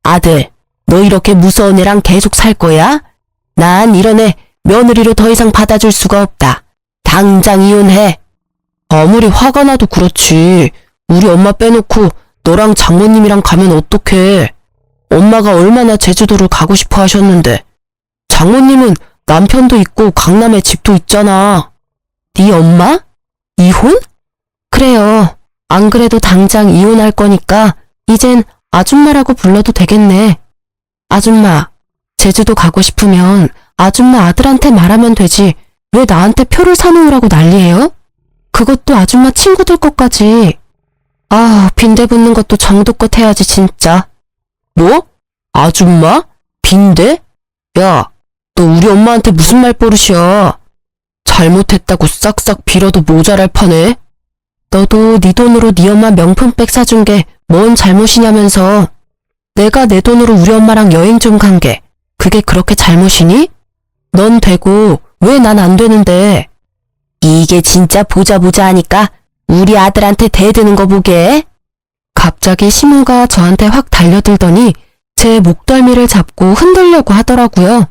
아들, 너 이렇게 무서운 애랑 계속 살 거야? 난 이런 애 며느리로 더 이상 받아줄 수가 없다. 당장 이혼해. 아무리 화가 나도 그렇지. 우리 엄마 빼놓고 너랑 장모님이랑 가면 어떡해. 엄마가 얼마나 제주도를 가고 싶어 하셨는데. 장모님은 남편도 있고 강남에 집도 있잖아. 네 엄마? 이혼? 그래요. 안 그래도 당장 이혼할 거니까 이젠 아줌마라고 불러도 되겠네. 아줌마, 제주도 가고 싶으면 아줌마 아들한테 말하면 되지. 왜 나한테 표를 사놓으라고 난리예요? 그것도 아줌마 친구들 것까지. 아, 빈대 붙는 것도 정도껏 해야지 진짜. 뭐? 아줌마? 빈대? 야, 너 우리 엄마한테 무슨 말버릇이야. 잘못했다고 싹싹 빌어도 모자랄 판에. 너도 네 돈으로 네 엄마 명품백 사준 게 뭔 잘못이냐면서. 내가 내 돈으로 우리 엄마랑 여행 좀 간 게 그게 그렇게 잘못이니? 넌 되고 왜 난 안 되는데. 이게 진짜 보자 하니까 우리 아들한테 대드는 거 보게. 갑자기 시모가 저한테 확 달려들더니 제 목덜미를 잡고 흔들려고 하더라고요.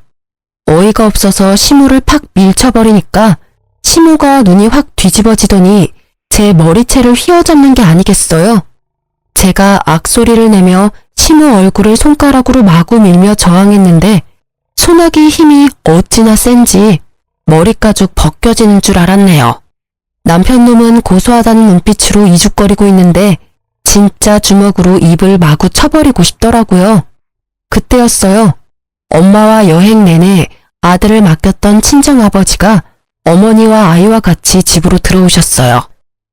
어이가 없어서 시모를 팍 밀쳐버리니까 시모가 눈이 확 뒤집어지더니 제 머리채를 휘어잡는 게 아니겠어요. 제가 악소리를 내며 시모 얼굴을 손가락으로 마구 밀며 저항했는데 소나기 힘이 어찌나 센지 머리가죽 벗겨지는 줄 알았네요. 남편놈은 고소하다는 눈빛으로 이죽거리고 있는데 진짜 주먹으로 입을 마구 쳐버리고 싶더라고요. 그때였어요. 엄마와 여행 내내 아들을 맡겼던 친정아버지가 어머니와 아이와 같이 집으로 들어오셨어요.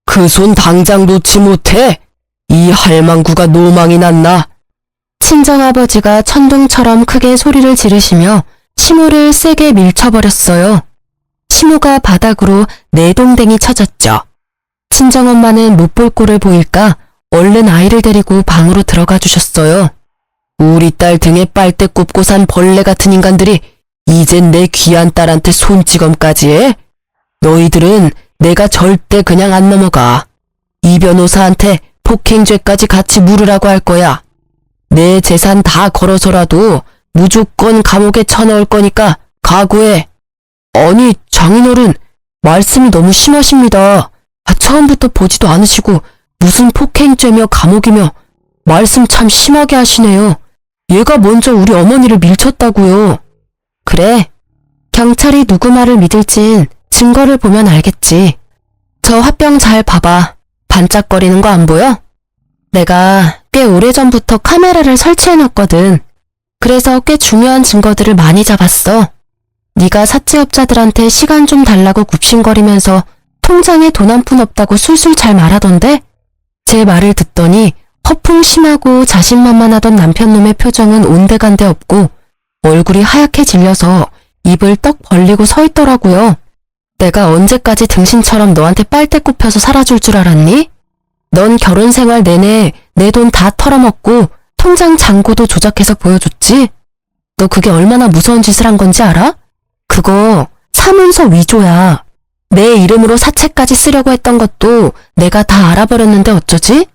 그 손 당장 놓지 못해. 이 할망구가 노망이 났나. 친정아버지가 천둥처럼 크게 소리를 지르시며 시모를 세게 밀쳐버렸어요. 시모가 바닥으로 내동댕이 쳐졌죠. 친정엄마는 못 볼 꼴을 보일까 얼른 아이를 데리고 방으로 들어가 주셨어요. 우리 딸 등에 빨대 꼽고 산 벌레 같은 인간들이 이젠 내 귀한 딸한테 손찌검까지 해? 너희들은 내가 절대 그냥 안 넘어가. 이 변호사한테 폭행죄까지 같이 물으라고 할 거야. 내 재산 다 걸어서라도 무조건 감옥에 쳐넣을 거니까 각오해. 아니, 장인어른, 말씀이 너무 심하십니다. 처음부터 보지도 않으시고 무슨 폭행죄며 감옥이며 말씀 참 심하게 하시네요. 얘가 먼저 우리 어머니를 밀쳤다고요. 그래, 경찰이 누구 말을 믿을진 증거를 보면 알겠지. 저 화병 잘 봐봐. 반짝거리는 거 안 보여? 내가 꽤 오래전부터 카메라를 설치해놨거든. 그래서 꽤 중요한 증거들을 많이 잡았어. 네가 사채업자들한테 시간 좀 달라고 굽신거리면서 통장에 돈 한 푼 없다고 술술 잘 말하던데? 제 말을 듣더니 허풍 심하고 자신만만하던 남편놈의 표정은 온데간데 없고 얼굴이 하얗게 질려서 입을 떡 벌리고 서 있더라고요. 내가 언제까지 등신처럼 너한테 빨대 꼽혀서 살아줄 줄 알았니? 넌 결혼 생활 내내 내 돈 다 털어먹고 통장 잔고도 조작해서 보여줬지? 너 그게 얼마나 무서운 짓을 한 건지 알아? 그거 사문서 위조야. 내 이름으로 사채까지 쓰려고 했던 것도 내가 다 알아버렸는데 어쩌지?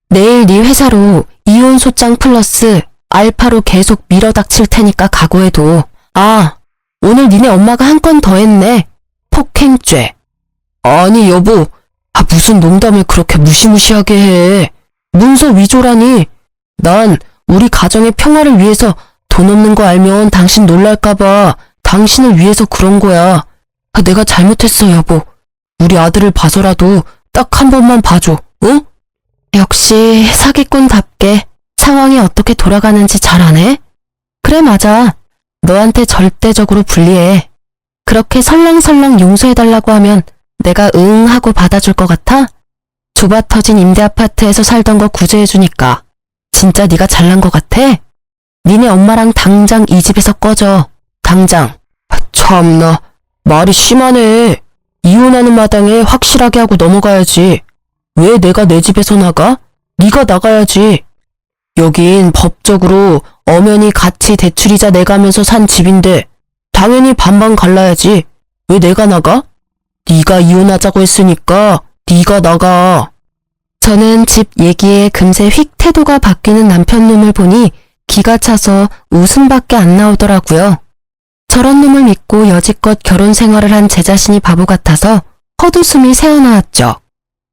내일 네 회사로 이혼 소장 플러스 알파로 계속 밀어닥칠 테니까 각오해도. 아, 오늘 니네 엄마가 한 건 더 했네. 폭행죄. 아니 여보, 무슨 농담을 그렇게 무시무시하게 해. 문서 위조라니. 난 우리 가정의 평화를 위해서 돈 없는 거 알면 당신 놀랄까봐 당신을 위해서 그런 거야. 내가 잘못했어 여보. 우리 아들을 봐서라도 딱 한 번만 봐줘, 응? 역시 사기꾼답게 상황이 어떻게 돌아가는지 잘 아네? 그래 맞아. 너한테 절대적으로 불리해. 그렇게 설렁설렁 용서해달라고 하면 내가 응 하고 받아줄 것 같아? 좁아터진 임대아파트에서 살던 거 구제해주니까 진짜 네가 잘난 거 같아? 니네 엄마랑 당장 이 집에서 꺼져. 당장. 참나, 말이 심하네. 이혼하는 마당에 확실하게 하고 넘어가야지. 왜 내가 내 집에서 나가? 네가 나가야지. 여긴 법적으로 엄연히 같이 대출이자 내가면서 산 집인데 당연히 반반 갈라야지. 왜 내가 나가? 네가 이혼하자고 했으니까 네가 나가. 저는 집 얘기에 금세 휙 태도가 바뀌는 남편놈을 보니 기가 차서 웃음밖에 안 나오더라고요. 저런 놈을 믿고 여지껏 결혼 생활을 한 제 자신이 바보 같아서 헛웃음이 새어나왔죠.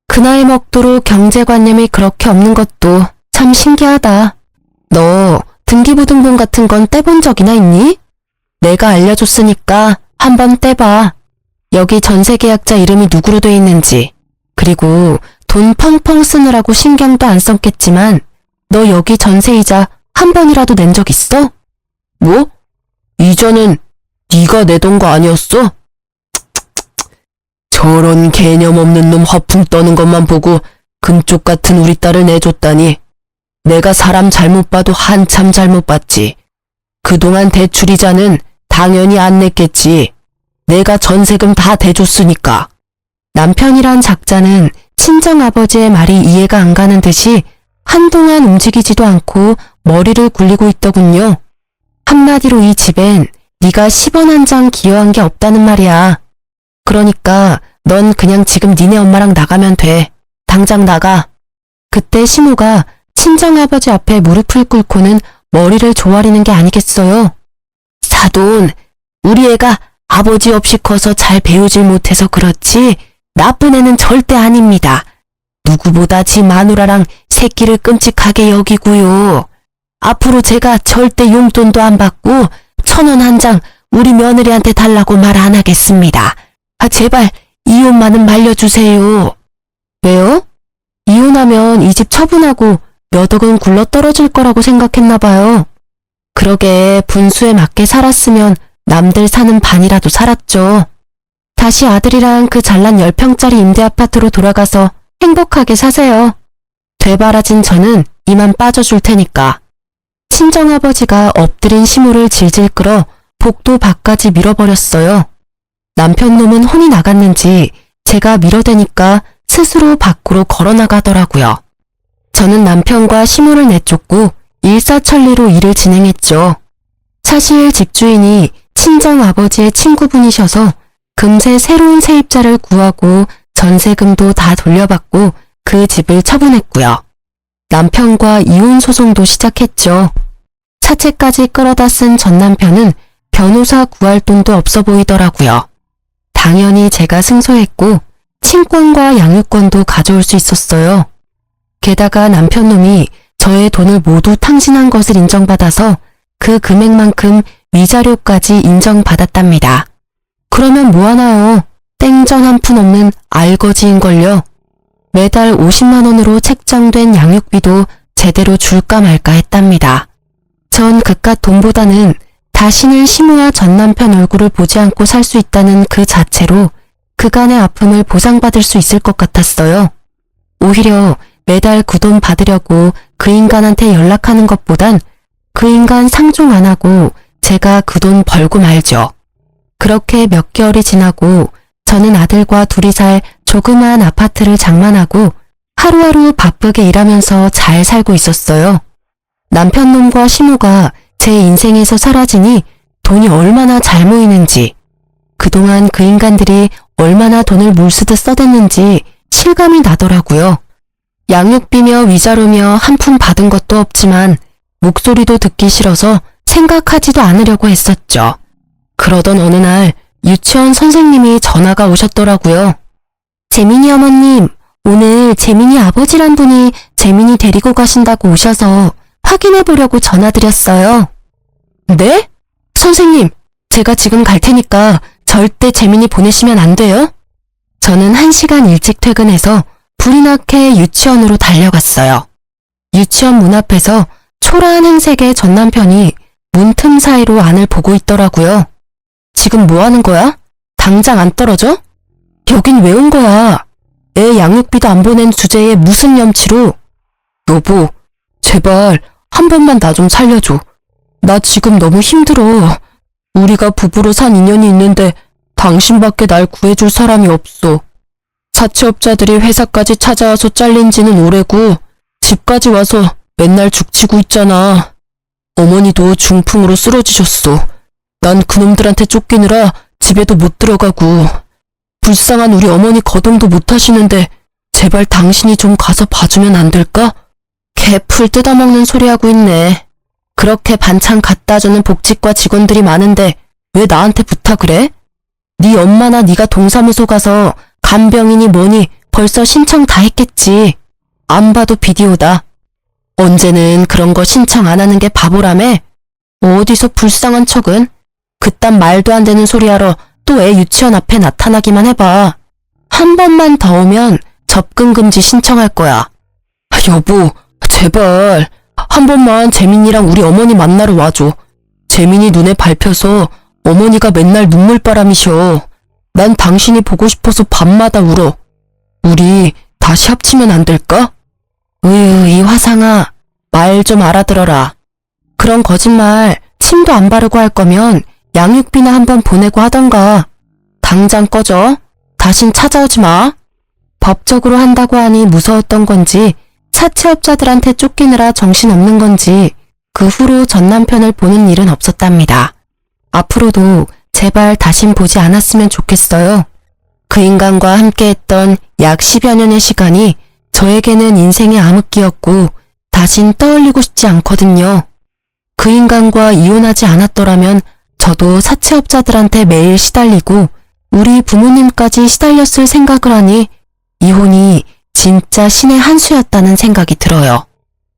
그 나이 먹도록 경제관념이 그렇게 없는 것도 참 신기하다. 너 등기부등본 같은 건 떼본 적이나 있니? 내가 알려줬으니까 한번 떼봐. 여기 전세계약자 이름이 누구로 돼 있는지, 그리고 돈 펑펑 쓰느라고 신경도 안 썼겠지만 너 여기 전세이자 한 번이라도 낸 적 있어? 뭐? 이자는 네가 내던 거 아니었어? 저런 개념 없는 놈 허풍 떠는 것만 보고 금쪽 같은 우리 딸을 내줬다니. 내가 사람 잘못 봐도 한참 잘못 봤지. 그동안 대출이자는 당연히 안 냈겠지. 내가 전세금 다 대줬으니까. 남편이란 작자는 친정아버지의 말이 이해가 안 가는 듯이 한동안 움직이지도 않고 머리를 굴리고 있더군요. 한마디로 이 집엔 네가 10원 한 장 기여한 게 없다는 말이야. 그러니까 넌 그냥 지금 니네 엄마랑 나가면 돼. 당장 나가. 그때 시모가 친정아버지 앞에 무릎을 꿇고는 머리를 조아리는 게 아니겠어요. 사돈, 우리 애가 아버지 없이 커서 잘 배우질 못해서 그렇지 나쁜 애는 절대 아닙니다. 누구보다 지 마누라랑 새끼를 끔찍하게 여기고요. 앞으로 제가 절대 용돈도 안 받고 1,000원 한 장 우리 며느리한테 달라고 말 안 하겠습니다. 제발 이혼만은 말려주세요. 왜요? 이혼하면 이 집 처분하고 몇 억은 굴러떨어질 거라고 생각했나 봐요. 그러게 분수에 맞게 살았으면 남들 사는 반이라도 살았죠. 다시 아들이랑 그 잘난 10평짜리 임대아파트로 돌아가서 행복하게 사세요. 되바라진 저는 이만 빠져줄 테니까. 친정아버지가 엎드린 시모를 질질 끌어 복도 밖까지 밀어버렸어요. 남편놈은 혼이 나갔는지 제가 밀어대니까 스스로 밖으로 걸어나가더라고요. 저는 남편과 시모를 내쫓고 일사천리로 일을 진행했죠. 사실 집주인이 친정아버지의 친구분이셔서 금세 새로운 세입자를 구하고 전세금도 다 돌려받고 그 집을 처분했고요. 남편과 이혼 소송도 시작했죠. 사채까지 끌어다 쓴 전 남편은 변호사 구할 돈도 없어 보이더라고요. 당연히 제가 승소했고 친권과 양육권도 가져올 수 있었어요. 게다가 남편놈이 저의 돈을 모두 탕진한 것을 인정받아서 그 금액만큼 위자료까지 인정받았답니다. 그러면 뭐하나요? 땡전 한 푼 없는 알거지인걸요. 매달 50만 원으로 책정된 양육비도 제대로 줄까 말까 했답니다. 전 그깟 돈보다는 다시는 시모와 전 남편 얼굴을 보지 않고 살 수 있다는 그 자체로 그간의 아픔을 보상받을 수 있을 것 같았어요. 오히려 매달 그 돈 받으려고 그 인간한테 연락하는 것보단 그 인간 상종 안 하고 제가 그 돈 벌고 말죠. 그렇게 몇 개월이 지나고 저는 아들과 둘이 살 조그마한 아파트를 장만하고 하루하루 바쁘게 일하면서 잘 살고 있었어요. 남편놈과 시모가 제 인생에서 사라지니 돈이 얼마나 잘 모이는지, 그동안 그 인간들이 얼마나 돈을 물쓰듯 써댔는지 실감이 나더라고요. 양육비며 위자료며 한 푼 받은 것도 없지만 목소리도 듣기 싫어서 생각하지도 않으려고 했었죠. 그러던 어느 날 유치원 선생님이 전화가 오셨더라고요. 재민이 어머님, 오늘 재민이 아버지란 분이 재민이 데리고 가신다고 오셔서 확인해 보려고 전화드렸어요. 네? 선생님, 제가 지금 갈 테니까 절대 재민이 보내시면 안 돼요? 저는 1시간 일찍 퇴근해서 불이 나게 유치원으로 달려갔어요. 유치원 문 앞에서 초라한 행색의 전 남편이 문틈 사이로 안을 보고 있더라고요. 지금 뭐 하는 거야? 당장 안 떨어져? 여긴 왜 온 거야? 애 양육비도 안 보낸 주제에 무슨 염치로? 여보, 제발 한 번만 나 좀 살려줘. 나 지금 너무 힘들어. 우리가 부부로 산 인연이 있는데 당신밖에 날 구해줄 사람이 없어. 사채업자들이 회사까지 찾아와서 잘린 지는 오래고 집까지 와서 맨날 죽치고 있잖아. 어머니도 중풍으로 쓰러지셨어. 난 그놈들한테 쫓기느라 집에도 못 들어가고 불쌍한 우리 어머니 거동도 못 하시는데 제발 당신이 좀 가서 봐주면 안 될까? 개 풀 뜯어먹는 소리 하고 있네. 그렇게 반찬 갖다 주는 복지과 직원들이 많은데 왜 나한테 부탁을 해? 네 엄마나 네가 동사무소 가서 간병이니 뭐니 벌써 신청 다 했겠지. 안 봐도 비디오다. 언제는 그런 거 신청 안 하는 게 바보라며? 어디서 불쌍한 척은? 그딴 말도 안 되는 소리 하러 또 애 유치원 앞에 나타나기만 해봐. 한 번만 더 오면 접근 금지 신청할 거야. 여보, 제발 한 번만 재민이랑 우리 어머니 만나러 와줘. 재민이 눈에 밟혀서 어머니가 맨날 눈물바람이셔. 난 당신이 보고 싶어서 밤마다 울어. 우리 다시 합치면 안 될까? 이 화상아, 말 좀 알아들어라. 그런 거짓말 침도 안 바르고 할 거면 양육비나 한번 보내고 하던가. 당장 꺼져. 다신 찾아오지 마. 법적으로 한다고 하니 무서웠던 건지 사채업자들한테 쫓기느라 정신없는 건지 그 후로 전 남편을 보는 일은 없었답니다. 앞으로도 제발 다신 보지 않았으면 좋겠어요. 그 인간과 함께했던 약 10여 년의 시간이 저에게는 인생의 암흑기였고 다신 떠올리고 싶지 않거든요. 그 인간과 이혼하지 않았더라면 저도 사채업자들한테 매일 시달리고 우리 부모님까지 시달렸을 생각을 하니 이혼이 진짜 신의 한 수였다는 생각이 들어요.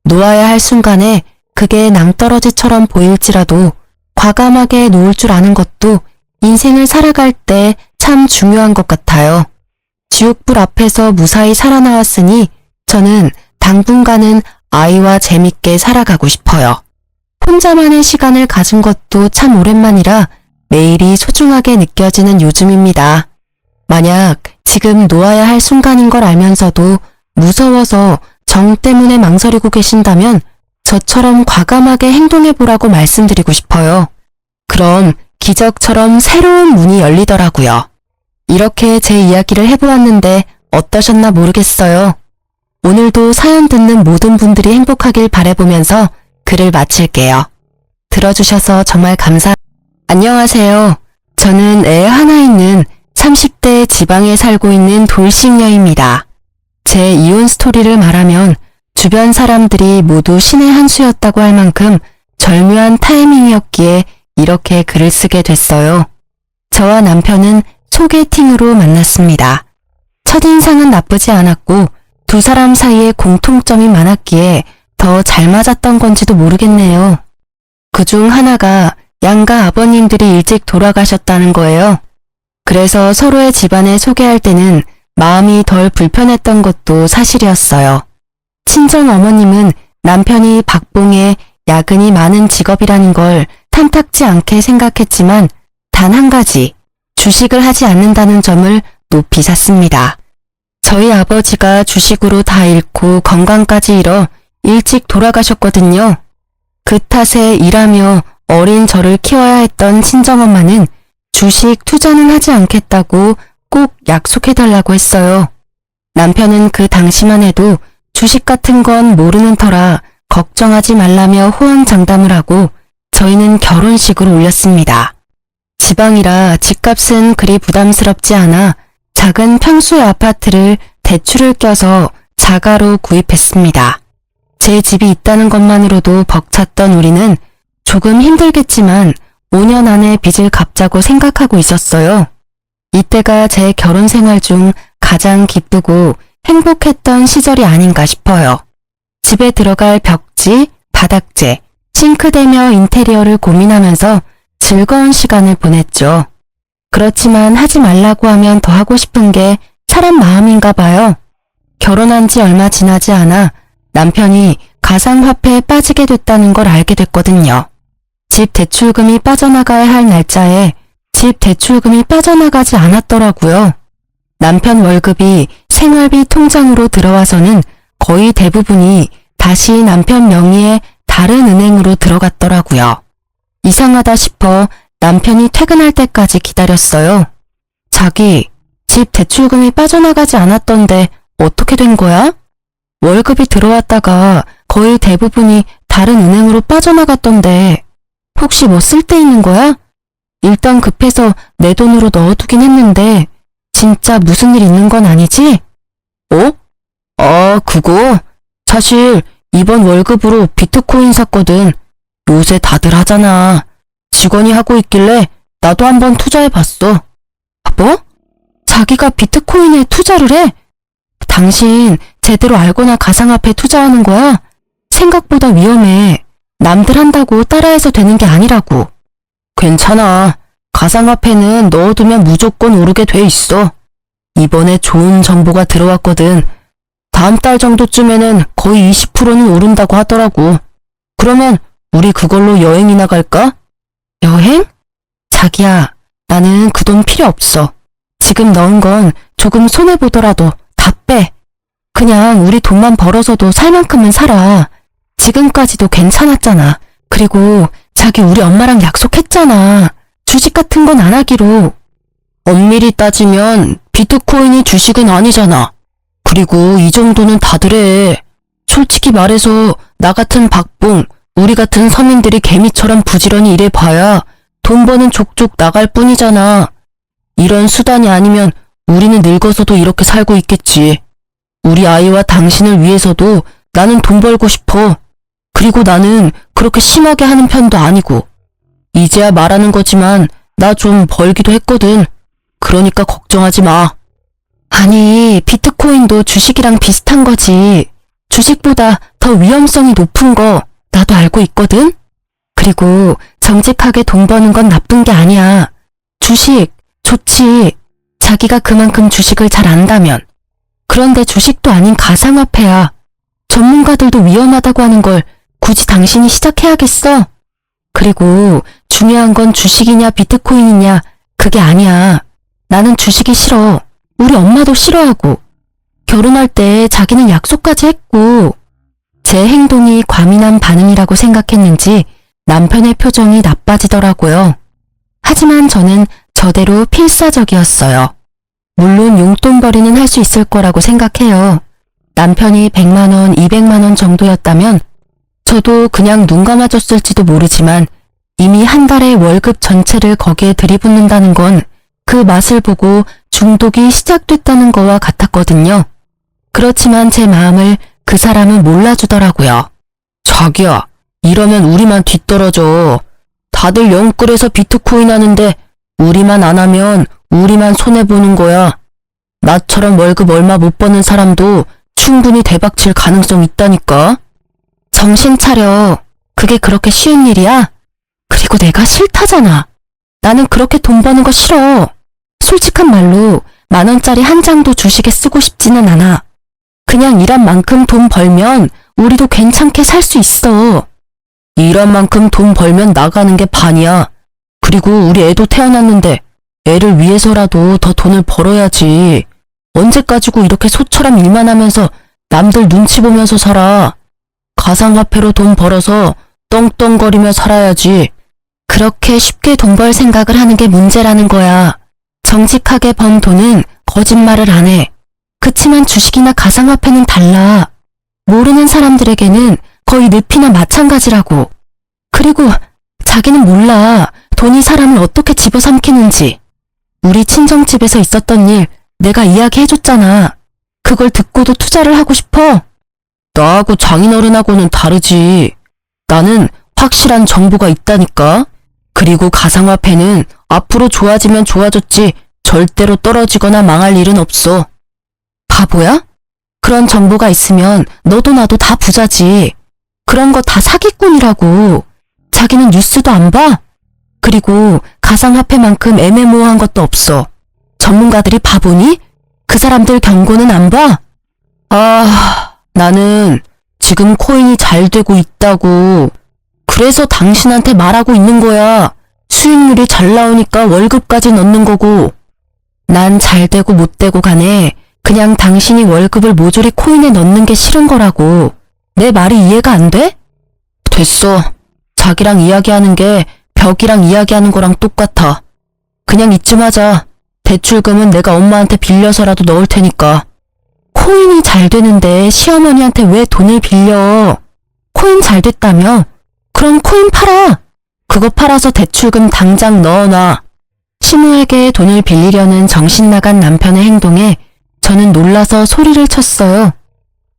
놓아야 할 순간에 그게 낭떠러지처럼 보일지라도 과감하게 놓을 줄 아는 것도 인생을 살아갈 때 참 중요한 것 같아요. 지옥불 앞에서 무사히 살아나왔으니 저는 당분간은 아이와 재밌게 살아가고 싶어요. 혼자만의 시간을 가진 것도 참 오랜만이라 매일이 소중하게 느껴지는 요즘입니다. 만약 지금 놓아야 할 순간인 걸 알면서도 무서워서 정 때문에 망설이고 계신다면 저처럼 과감하게 행동해보라고 말씀드리고 싶어요. 그럼 기적처럼 새로운 문이 열리더라고요. 이렇게 제 이야기를 해보았는데 어떠셨나 모르겠어요. 오늘도 사연 듣는 모든 분들이 행복하길 바라보면서 글을 마칠게요. 들어주셔서 정말 안녕하세요. 저는 애 하나 있는 30대 지방에 살고 있는 돌싱녀입니다. 제 이혼 스토리를 말하면 주변 사람들이 모두 신의 한 수였다고 할 만큼 절묘한 타이밍이었기에 이렇게 글을 쓰게 됐어요. 저와 남편은 소개팅으로 만났습니다. 첫인상은 나쁘지 않았고 두 사람 사이에 공통점이 많았기에 더 잘 맞았던 건지도 모르겠네요. 그중 하나가 양가 아버님들이 일찍 돌아가셨다는 거예요. 그래서 서로의 집안을 소개할 때는 마음이 덜 불편했던 것도 사실이었어요. 친정 어머님은 남편이 박봉에 야근이 많은 직업이라는 걸 탐탁지 않게 생각했지만 단 한 가지, 주식을 하지 않는다는 점을 높이 샀습니다. 저희 아버지가 주식으로 다 잃고 건강까지 잃어 일찍 돌아가셨거든요. 그 탓에 일하며 어린 저를 키워야 했던 친정엄마는 주식 투자는 하지 않겠다고 꼭 약속해달라고 했어요. 남편은 그 당시만 해도 주식 같은 건 모르는 터라 걱정하지 말라며 호언장담을 하고 저희는 결혼식을 올렸습니다. 지방이라 집값은 그리 부담스럽지 않아 작은 평수의 아파트를 대출을 껴서 자가로 구입했습니다. 제 집이 있다는 것만으로도 벅찼던 우리는 조금 힘들겠지만 5년 안에 빚을 갚자고 생각하고 있었어요. 이때가 제 결혼 생활 중 가장 기쁘고 행복했던 시절이 아닌가 싶어요. 집에 들어갈 벽지, 바닥재, 싱크대며 인테리어를 고민하면서 즐거운 시간을 보냈죠. 그렇지만 하지 말라고 하면 더 하고 싶은 게 사람 마음인가 봐요. 결혼한 지 얼마 지나지 않아 남편이 가상화폐에 빠지게 됐다는 걸 알게 됐거든요. 집 대출금이 빠져나가야 할 날짜에 집 대출금이 빠져나가지 않았더라고요. 남편 월급이 생활비 통장으로 들어와서는 거의 대부분이 다시 남편 명의의 다른 은행으로 들어갔더라고요. 이상하다 싶어 남편이 퇴근할 때까지 기다렸어요. 자기, 집 대출금이 빠져나가지 않았던데 어떻게 된 거야? 월급이 들어왔다가 거의 대부분이 다른 은행으로 빠져나갔던데 혹시 뭐 쓸 데 있는 거야? 일단 급해서 내 돈으로 넣어두긴 했는데 진짜 무슨 일 있는 건 아니지? 어? 아, 그거? 사실 이번 월급으로 비트코인 샀거든. 요새 다들 하잖아. 직원이 하고 있길래 나도 한번 투자해봤어. 뭐? 자기가 비트코인에 투자를 해? 당신 제대로 알고나 가상화폐 투자하는 거야? 생각보다 위험해. 남들 한다고 따라해서 되는 게 아니라고. 괜찮아. 가상화폐는 넣어두면 무조건 오르게 돼 있어. 이번에 좋은 정보가 들어왔거든. 다음 달 정도쯤에는 거의 20%는 오른다고 하더라고. 그러면 우리 그걸로 여행이나 갈까? 여행? 자기야, 나는 그 돈 필요 없어. 지금 넣은 건 조금 손해보더라도 다 빼. 그냥 우리 돈만 벌어서도 살 만큼은 살아. 지금까지도 괜찮았잖아. 그리고 자기 우리 엄마랑 약속했잖아. 주식 같은 건 안 하기로. 엄밀히 따지면 비트코인이 주식은 아니잖아. 그리고 이 정도는 다들 해. 솔직히 말해서 나 같은 박봉, 우리 같은 서민들이 개미처럼 부지런히 일해봐야 돈 버는 족족 나갈 뿐이잖아. 이런 수단이 아니면 우리는 늙어서도 이렇게 살고 있겠지. 우리 아이와 당신을 위해서도 나는 돈 벌고 싶어. 그리고 나는 그렇게 심하게 하는 편도 아니고. 이제야 말하는 거지만 나 좀 벌기도 했거든. 그러니까 걱정하지 마. 아니, 비트코인도 주식이랑 비슷한 거지. 주식보다 더 위험성이 높은 거 나도 알고 있거든? 그리고 정직하게 돈 버는 건 나쁜 게 아니야. 주식, 좋지. 자기가 그만큼 주식을 잘 안다면. 그런데 주식도 아닌 가상화폐야. 전문가들도 위험하다고 하는 걸 굳이 당신이 시작해야겠어? 그리고 중요한 건 주식이냐 비트코인이냐 그게 아니야. 나는 주식이 싫어. 우리 엄마도 싫어하고. 결혼할 때 자기는 약속까지 했고. 제 행동이 과민한 반응이라고 생각했는지 남편의 표정이 나빠지더라고요. 하지만 저는 저대로 필사적이었어요. 물론 용돈벌이는 할 수 있을 거라고 생각해요. 남편이 100만 원, 200만 원 정도였다면 저도 그냥 눈 감아줬을지도 모르지만 이미 한 달의 월급 전체를 거기에 들이붓는다는 건 그 맛을 보고 중독이 시작됐다는 거와 같았거든요. 그렇지만 제 마음을 그 사람은 몰라주더라고요. 자기야, 이러면 우리만 뒤떨어져. 다들 영끌에서 비트코인 하는데 우리만 안 하면 우리만 손해보는 거야. 나처럼 월급 얼마 못 버는 사람도 충분히 대박칠 가능성 있다니까. 정신 차려. 그게 그렇게 쉬운 일이야? 그리고 내가 싫다잖아. 나는 그렇게 돈 버는 거 싫어. 솔직한 말로 10,000원짜리 한 장도 주식에 쓰고 싶지는 않아. 그냥 일한 만큼 돈 벌면 우리도 괜찮게 살 수 있어. 일한 만큼 돈 벌면 나가는 게 반이야. 그리고 우리 애도 태어났는데 애를 위해서라도 더 돈을 벌어야지. 언제까지고 이렇게 소처럼 일만 하면서 남들 눈치 보면서 살아. 가상화폐로 돈 벌어서 떵떵거리며 살아야지. 그렇게 쉽게 돈 벌 생각을 하는 게 문제라는 거야. 정직하게 번 돈은 거짓말을 안 해. 그치만 주식이나 가상화폐는 달라. 모르는 사람들에게는 거의 늪이나 마찬가지라고. 그리고 자기는 몰라. 돈이 사람을 어떻게 집어삼키는지. 우리 친정집에서 있었던 일 내가 이야기해줬잖아. 그걸 듣고도 투자를 하고 싶어? 나하고 장인어른하고는 다르지. 나는 확실한 정보가 있다니까. 그리고 가상화폐는 앞으로 좋아지면 좋아졌지 절대로 떨어지거나 망할 일은 없어. 바보야? 그런 정보가 있으면 너도 나도 다 부자지. 그런 거 다 사기꾼이라고. 자기는 뉴스도 안 봐? 그리고 가상화폐만큼 애매모호한 것도 없어. 전문가들이 바보니? 그 사람들 경고는 안 봐? 나는 지금 코인이 잘 되고 있다고. 그래서 당신한테 말하고 있는 거야. 수익률이 잘 나오니까 월급까지 넣는 거고. 난 잘 되고 못 되고 간에 그냥 당신이 월급을 모조리 코인에 넣는 게 싫은 거라고. 내 말이 이해가 안 돼? 됐어. 자기랑 이야기하는 게 벽이랑 이야기하는 거랑 똑같아. 그냥 이쯤 하자. 대출금은 내가 엄마한테 빌려서라도 넣을 테니까. 코인이 잘 되는데 시어머니한테 왜 돈을 빌려? 코인 잘 됐다며? 그럼 코인 팔아. 그거 팔아서 대출금 당장 넣어놔. 시모에게 돈을 빌리려는 정신나간 남편의 행동에 저는 놀라서 소리를 쳤어요.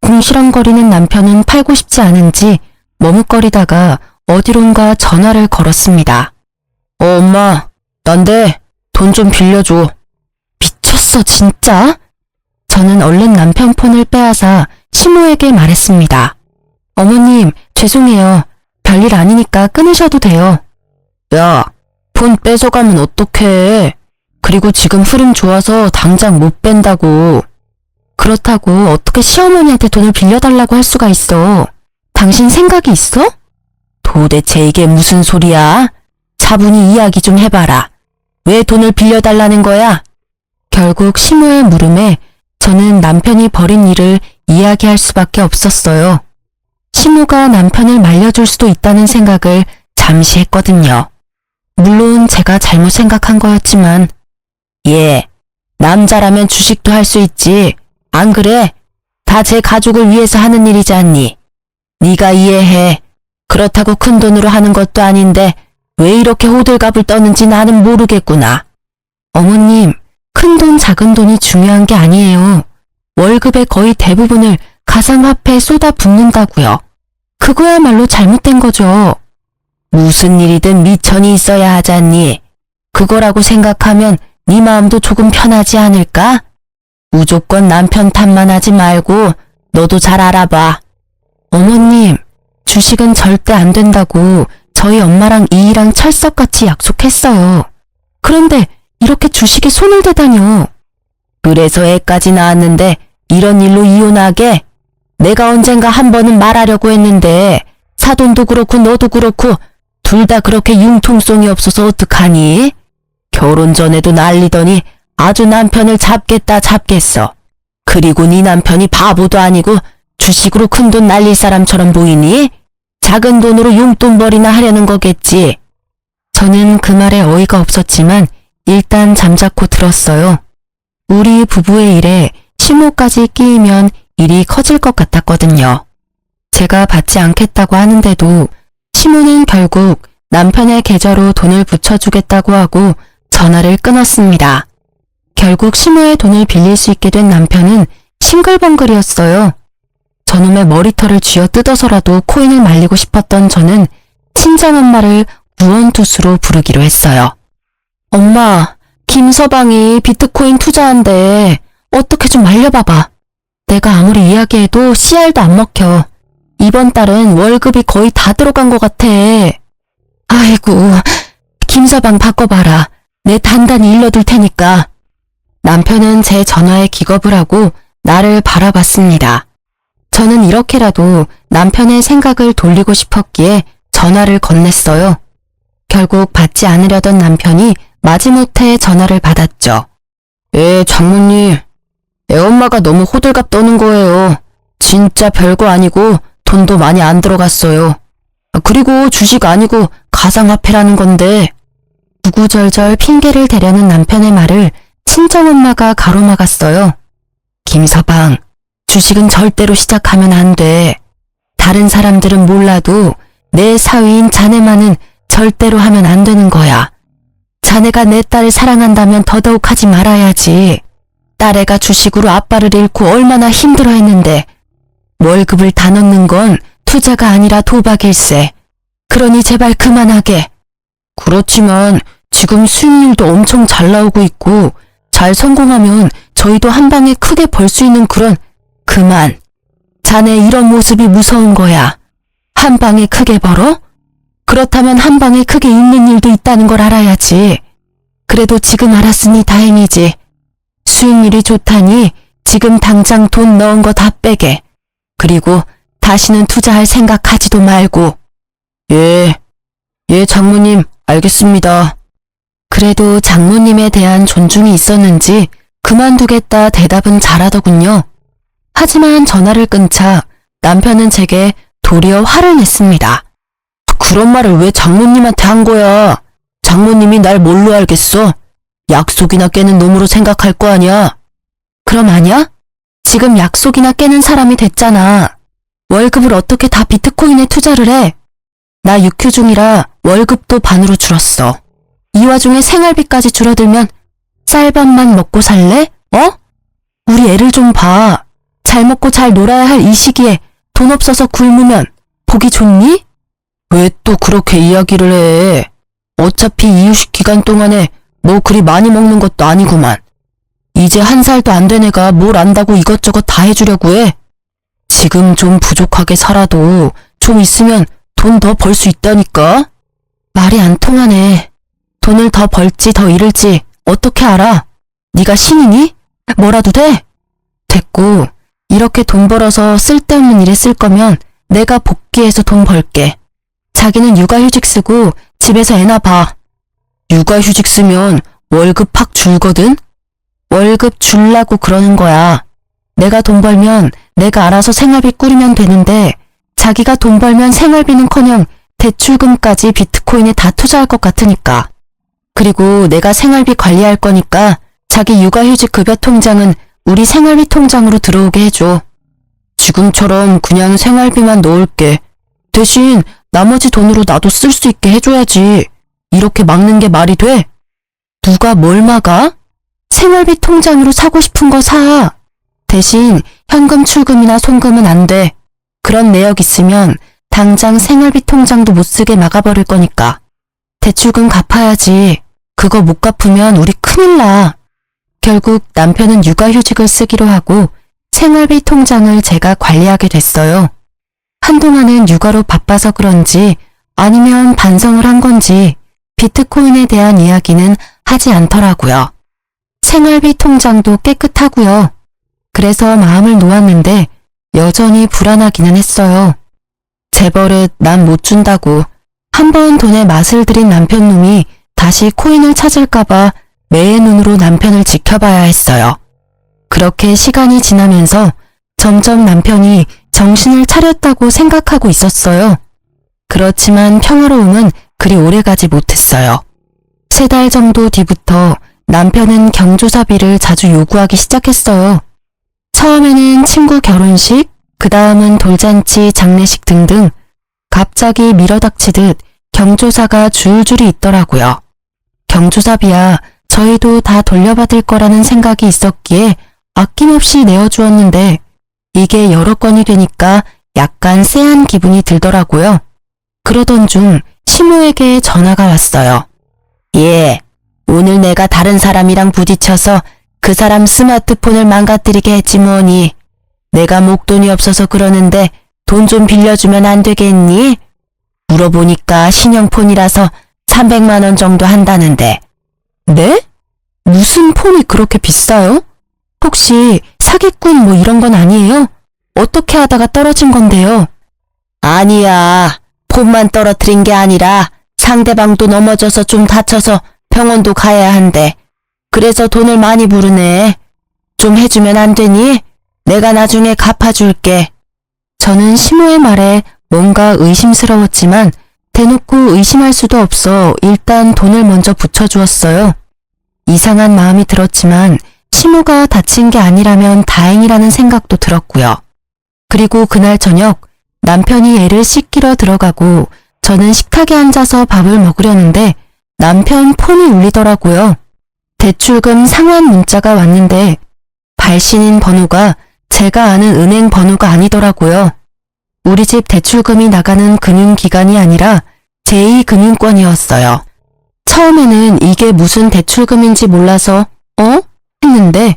궁시렁거리는 남편은 팔고 싶지 않은지 머뭇거리다가 어디론가 전화를 걸었습니다. 엄마, 난데 돈 좀 빌려줘. 미쳤어, 진짜? 저는 얼른 남편 폰을 빼앗아 시모에게 말했습니다. 어머님, 죄송해요. 별일 아니니까 끊으셔도 돼요. 야, 폰 뺏어가면 어떡해. 그리고 지금 흐름 좋아서 당장 못 뺀다고. 그렇다고 어떻게 시어머니한테 돈을 빌려달라고 할 수가 있어. 당신 생각이 있어? 도대체 이게 무슨 소리야? 차분히 이야기 좀 해봐라. 왜 돈을 빌려달라는 거야? 결국 시모의 물음에 저는 남편이 벌인 일을 이야기할 수밖에 없었어요. 시모가 남편을 말려줄 수도 있다는 생각을 잠시 했거든요. 물론 제가 잘못 생각한 거였지만, 남자라면 주식도 할 수 있지. 안 그래? 다 제 가족을 위해서 하는 일이지 않니? 네가 이해해. 그렇다고 큰 돈으로 하는 것도 아닌데 왜 이렇게 호들갑을 떠는지 나는 모르겠구나. 어머님, 큰 돈 작은 돈이 중요한 게 아니에요. 월급의 거의 대부분을 가상화폐에 쏟아붓는다고요. 그거야말로 잘못된 거죠. 무슨 일이든 미천이 있어야 하잖니. 그거라고 생각하면 네 마음도 조금 편하지 않을까? 무조건 남편 탓만 하지 말고 너도 잘 알아봐. 어머님, 주식은 절대 안 된다고 저희 엄마랑 이이랑 철석같이 약속했어요. 그런데 이렇게 주식에 손을 대다뇨. 그래서 애까지 낳았는데 이런 일로 이혼하게? 내가 언젠가 한 번은 말하려고 했는데 사돈도 그렇고 너도 그렇고 둘 다 그렇게 융통성이 없어서 어떡하니? 결혼 전에도 난리더니 아주 남편을 잡겠다 잡겠어. 그리고 네 남편이 바보도 아니고 주식으로 큰 돈 날릴 사람처럼 보이니? 작은 돈으로 용돈벌이나 하려는 거겠지. 저는 그 말에 어이가 없었지만 일단 잠자코 들었어요. 우리 부부의 일에 시모까지 끼이면 일이 커질 것 같았거든요. 제가 받지 않겠다고 하는데도 시모는 결국 남편의 계좌로 돈을 붙여주겠다고 하고 전화를 끊었습니다. 결국 시모의 돈을 빌릴 수 있게 된 남편은 싱글벙글이었어요. 저놈의 머리털을 쥐어 뜯어서라도 코인을 말리고 싶었던 저는 친정엄마를 구원투수로 부르기로 했어요. 엄마, 김서방이 비트코인 투자한대. 어떻게 좀 말려봐봐. 내가 아무리 이야기해도 씨알도 안 먹혀. 이번 달은 월급이 거의 다 들어간 것 같아. 아이고, 김서방 바꿔봐라. 내 단단히 일러둘 테니까. 남편은 제 전화에 기겁을 하고 나를 바라봤습니다. 저는 이렇게라도 남편의 생각을 돌리고 싶었기에 전화를 건넸어요. 결국 받지 않으려던 남편이 마지못해 전화를 받았죠. 장모님. 애 엄마가 너무 호들갑 떠는 거예요. 진짜 별거 아니고 돈도 많이 안 들어갔어요. 그리고 주식 아니고 가상화폐라는 건데. 구구절절 핑계를 대려는 남편의 말을 친정엄마가 가로막았어요. 김서방, 주식은 절대로 시작하면 안 돼. 다른 사람들은 몰라도 내 사위인 자네만은 절대로 하면 안 되는 거야. 자네가 내 딸을 사랑한다면 더더욱 하지 말아야지. 딸애가 주식으로 아빠를 잃고 얼마나 힘들어했는데 월급을 다 넣는 건 투자가 아니라 도박일세. 그러니 제발 그만하게. 그렇지만 지금 수익률도 엄청 잘 나오고 있고 잘 성공하면 저희도 한 방에 크게 벌 수 있는 그런. 그만. 자네 이런 모습이 무서운 거야. 한 방에 크게 벌어? 그렇다면 한 방에 크게 잃는 일도 있다는 걸 알아야지. 그래도 지금 알았으니 다행이지. 수익률이 좋다니 지금 당장 돈 넣은 거 다 빼게. 그리고 다시는 투자할 생각하지도 말고. 예, 장모님, 알겠습니다. 그래도 장모님에 대한 존중이 있었는지 그만두겠다 대답은 잘하더군요. 하지만 전화를 끊자 남편은 제게 도리어 화를 냈습니다. 그런 말을 왜 장모님한테 한 거야? 장모님이 날 뭘로 알겠어? 약속이나 깨는 놈으로 생각할 거 아니야? 그럼 아냐? 지금 약속이나 깨는 사람이 됐잖아. 월급을 어떻게 다 비트코인에 투자를 해? 나 육휴 중이라 월급도 반으로 줄었어. 이 와중에 생활비까지 줄어들면 쌀밥만 먹고 살래? 어? 우리 애를 좀 봐. 잘 먹고 잘 놀아야 할 이 시기에 돈 없어서 굶으면 보기 좋니? 왜 또 그렇게 이야기를 해? 어차피 이유식 기간 동안에 뭐 그리 많이 먹는 것도 아니구만. 이제 1살도 안 된 애가 뭘 안다고 이것저것 다 해주려고 해? 지금 좀 부족하게 살아도 좀 있으면 돈 더 벌 수 있다니까? 말이 안 통하네. 돈을 더 벌지 더 잃을지 어떻게 알아? 네가 신이니? 뭐라도 돼? 됐고, 이렇게 돈 벌어서 쓸데없는 일에 쓸 거면 내가 복귀해서 돈 벌게. 자기는 육아휴직 쓰고 집에서 애나 봐. 육아휴직 쓰면 월급 팍 줄거든? 월급 줄라고 그러는 거야. 내가 돈 벌면 내가 알아서 생활비 꾸리면 되는데 자기가 돈 벌면 생활비는커녕 대출금까지 비트코인에 다 투자할 것 같으니까. 그리고 내가 생활비 관리할 거니까 자기 육아휴직 급여 통장은 우리 생활비 통장으로 들어오게 해줘. 지금처럼 그냥 생활비만 넣을게. 대신 나머지 돈으로 나도 쓸 수 있게 해줘야지. 이렇게 막는 게 말이 돼? 누가 뭘 막아? 생활비 통장으로 사고 싶은 거 사. 대신 현금 출금이나 송금은 안 돼. 그런 내역 있으면 당장 생활비 통장도 못 쓰게 막아버릴 거니까. 대출금 갚아야지. 그거 못 갚으면 우리 큰일 나. 결국 남편은 육아휴직을 쓰기로 하고 생활비 통장을 제가 관리하게 됐어요. 한동안은 육아로 바빠서 그런지 아니면 반성을 한 건지 비트코인에 대한 이야기는 하지 않더라고요. 생활비 통장도 깨끗하고요. 그래서 마음을 놓았는데 여전히 불안하기는 했어요. 제 버릇 남 못 준다고 한번 돈에 맛을 들인 남편놈이 다시 코인을 찾을까봐 매의 눈으로 남편을 지켜봐야 했어요. 그렇게 시간이 지나면서 점점 남편이 정신을 차렸다고 생각하고 있었어요. 그렇지만 평화로움은 그리 오래가지 못했어요. 3달 정도 뒤부터 남편은 경조사비를 자주 요구하기 시작했어요. 처음에는 친구 결혼식, 그 다음은 돌잔치, 장례식 등등 갑자기 밀어닥치듯 경조사가 줄줄이 있더라고요. 경조사비야 저희도 다 돌려받을 거라는 생각이 있었기에 아낌없이 내어주었는데 이게 여러 건이 되니까 약간 쎄한 기분이 들더라고요. 그러던 중 시모에게 전화가 왔어요. 예, 오늘 내가 다른 사람이랑 부딪혀서 그 사람 스마트폰을 망가뜨리게 했지 뭐니. 내가 목돈이 없어서 그러는데 돈 좀 빌려주면 안 되겠니? 물어보니까 신형폰이라서 300만 원 정도 한다는데. 네? 무슨 폰이 그렇게 비싸요? 혹시 사기꾼 뭐 이런 건 아니에요? 어떻게 하다가 떨어진 건데요? 아니야. 폰만 떨어뜨린 게 아니라 상대방도 넘어져서 좀 다쳐서 병원도 가야 한대. 그래서 돈을 많이 부르네. 좀 해주면 안 되니? 내가 나중에 갚아줄게. 저는 시모의 말에 뭔가 의심스러웠지만 대놓고 의심할 수도 없어 일단 돈을 먼저 붙여주었어요. 이상한 마음이 들었지만 시모가 다친 게 아니라면 다행이라는 생각도 들었고요. 그리고 그날 저녁 남편이 애를 씻기러 들어가고 저는 식탁에 앉아서 밥을 먹으려는데 남편 폰이 울리더라고요. 대출금 상환 문자가 왔는데 발신인 번호가 제가 아는 은행 번호가 아니더라고요. 우리 집 대출금이 나가는 금융기관이 아니라 제2금융권이었어요. 처음에는 이게 무슨 대출금인지 몰라서 했는데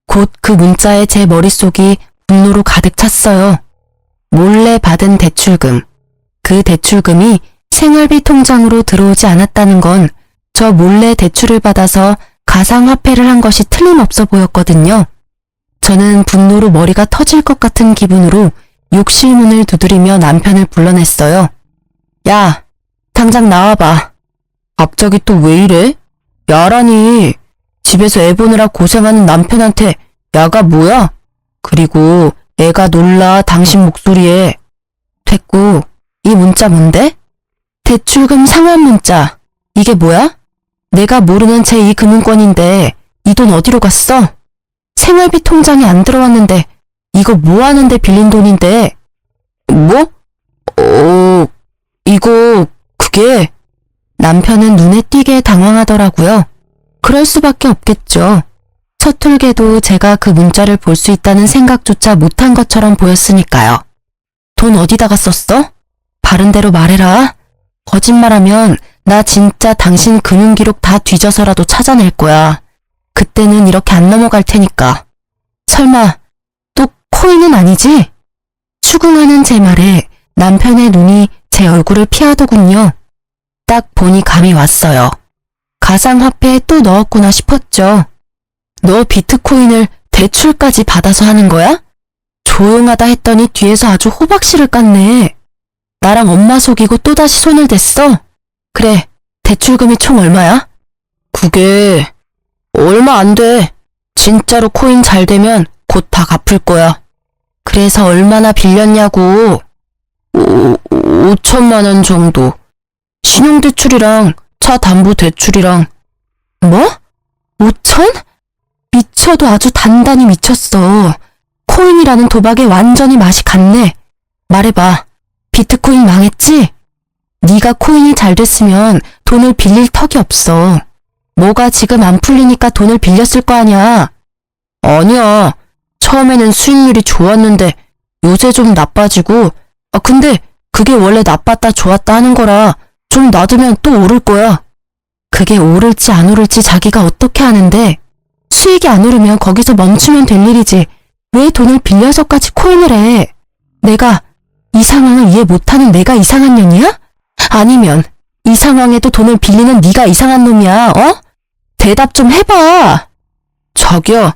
곧 그 문자에 제 머릿속이 분노로 가득 찼어요. 몰래 받은 대출금. 그 대출금이 생활비 통장으로 들어오지 않았다는 건 저 몰래 대출을 받아서 가상화폐를 한 것이 틀림없어 보였거든요. 저는 분노로 머리가 터질 것 같은 기분으로 욕실 문을 두드리며 남편을 불러냈어요. 야, 당장 나와봐. 갑자기 또 왜 이래? 야라니. 집에서 애 보느라 고생하는 남편한테 야가 뭐야? 그리고 애가 놀라 당신 목소리에. 됐고, 이 문자 뭔데? 대출금 상환 문자. 이게 뭐야? 내가 모르는 제2금융권인데 이 돈 어디로 갔어? 생활비 통장에 안 들어왔는데 이거 뭐 하는데 빌린 돈인데? 뭐? 이거 그게. 남편은 눈에 띄게 당황하더라고요. 그럴 수밖에 없겠죠. 서툴게도 제가 그 문자를 볼 수 있다는 생각조차 못한 것처럼 보였으니까요. 돈 어디다가 썼어? 바른 대로 말해라. 거짓말하면 나 진짜 당신 금융기록 다 뒤져서라도 찾아낼 거야. 그때는 이렇게 안 넘어갈 테니까. 설마 또 코인은 아니지? 추궁하는 제 말에 남편의 눈이 제 얼굴을 피하더군요. 딱 보니 감이 왔어요. 가상화폐에 또 넣었구나 싶었죠. 너 비트코인을 대출까지 받아서 하는 거야? 조용하다 했더니 뒤에서 아주 호박씨를 깠네. 나랑 엄마 속이고 또다시 손을 댔어? 그래, 대출금이 총 얼마야? 그게 얼마 안 돼. 진짜로 코인 잘 되면 곧 다 갚을 거야. 그래서 얼마나 빌렸냐고. 5천만 원 정도. 신용대출이랑 차 담보 대출이랑. 뭐? 5천? 미쳐도 아주 단단히 미쳤어. 코인이라는 도박에 완전히 맛이 갔네. 말해봐. 비트코인 망했지? 네가 코인이 잘 됐으면 돈을 빌릴 턱이 없어. 뭐가 지금 안 풀리니까 돈을 빌렸을 거 아니야. 아니야. 처음에는 수익률이 좋았는데 요새 좀 나빠지고. 근데 그게 원래 나빴다 좋았다 하는 거라 좀 놔두면 또 오를 거야. 그게 오를지 안 오를지 자기가 어떻게 아는데. 수익이 안 오르면 거기서 멈추면 될 일이지. 왜 돈을 빌려서까지 코인을 해? 내가 이 상황을 이해 못하는 내가 이상한 년이야? 아니면 이 상황에도 돈을 빌리는 네가 이상한 놈이야, 어? 대답 좀 해봐. 자기야,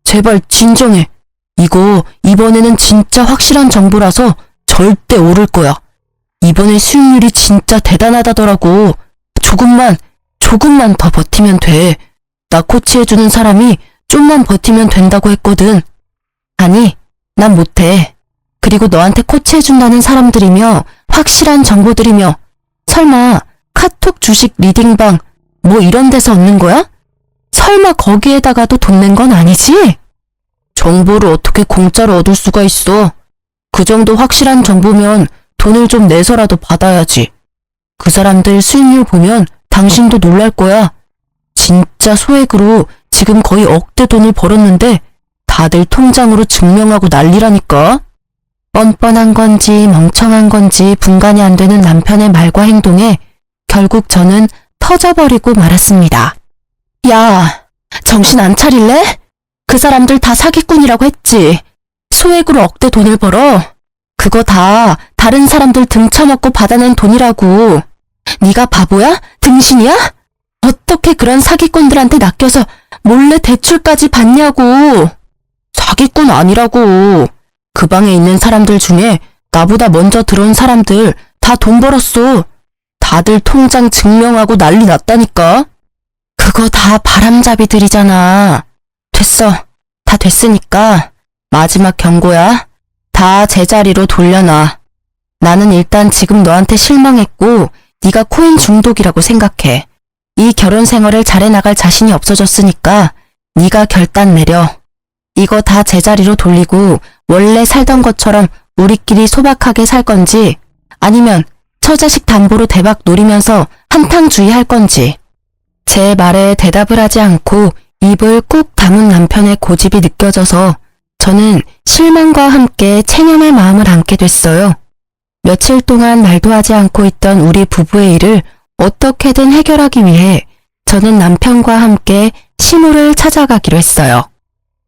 제발 진정해. 이거 이번에는 진짜 확실한 정보라서 절대 오를 거야. 이번에 수익률이 진짜 대단하다더라고. 조금만 더 버티면 돼. 나 코치해주는 사람이 좀만 버티면 된다고 했거든. 아니, 난 못해. 그리고 너한테 코치해준다는 사람들이며 확실한 정보들이며 설마 카톡 주식 리딩방 뭐 이런 데서 얻는 거야? 설마 거기에다가도 돈 낸 건 아니지? 정보를 어떻게 공짜로 얻을 수가 있어. 그 정도 확실한 정보면 돈을 좀 내서라도 받아야지. 그 사람들 수익률 보면 당신도 놀랄 거야. 진짜 소액으로 지금 거의 억대 돈을 벌었는데 다들 통장으로 증명하고 난리라니까. 뻔뻔한 건지 멍청한 건지 분간이 안 되는 남편의 말과 행동에 결국 저는 터져버리고 말았습니다. 야, 정신 안 차릴래? 그 사람들 다 사기꾼이라고 했지. 소액으로 억대 돈을 벌어. 그거 다 다른 사람들 등쳐먹고 받아낸 돈이라고. 네가 바보야? 등신이야? 어떻게 그런 사기꾼들한테 낚여서 몰래 대출까지 받냐고. 사기꾼 아니라고. 그 방에 있는 사람들 중에 나보다 먼저 들어온 사람들 다 돈 벌었어. 다들 통장 증명하고 난리 났다니까. 그거 다 바람잡이들이잖아. 됐어. 다 됐으니까 마지막 경고야. 다 제자리로 돌려놔. 나는 일단 지금 너한테 실망했고 네가 코인 중독이라고 생각해. 이 결혼 생활을 잘해나갈 자신이 없어졌으니까 네가 결단 내려. 이거 다 제자리로 돌리고 원래 살던 것처럼 우리끼리 소박하게 살 건지 아니면 처자식 담보로 대박 노리면서 한탕주의 할 건지. 제 말에 대답을 하지 않고 입을 꾹 다문 남편의 고집이 느껴져서 저는 실망과 함께 체념의 마음을 안게 됐어요. 며칠 동안 말도 하지 않고 있던 우리 부부의 일을 어떻게든 해결하기 위해 저는 남편과 함께 시모를 찾아가기로 했어요.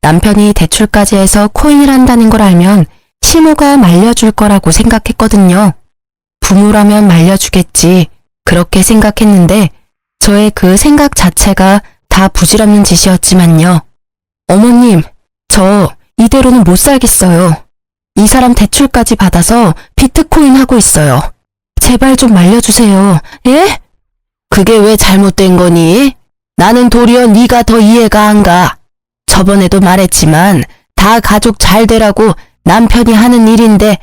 남편이 대출까지 해서 코인을 한다는 걸 알면 시모가 말려줄 거라고 생각했거든요. 부모라면 말려주겠지. 그렇게 생각했는데 저의 그 생각 자체가 다 부질없는 짓이었지만요. 어머님, 저 이대로는 못 살겠어요. 이 사람 대출까지 받아서 비트코인 하고 있어요. 제발 좀 말려주세요. 예? 그게 왜 잘못된 거니? 나는 도리어 네가 더 이해가 안 가. 저번에도 말했지만 다 가족 잘 되라고 남편이 하는 일인데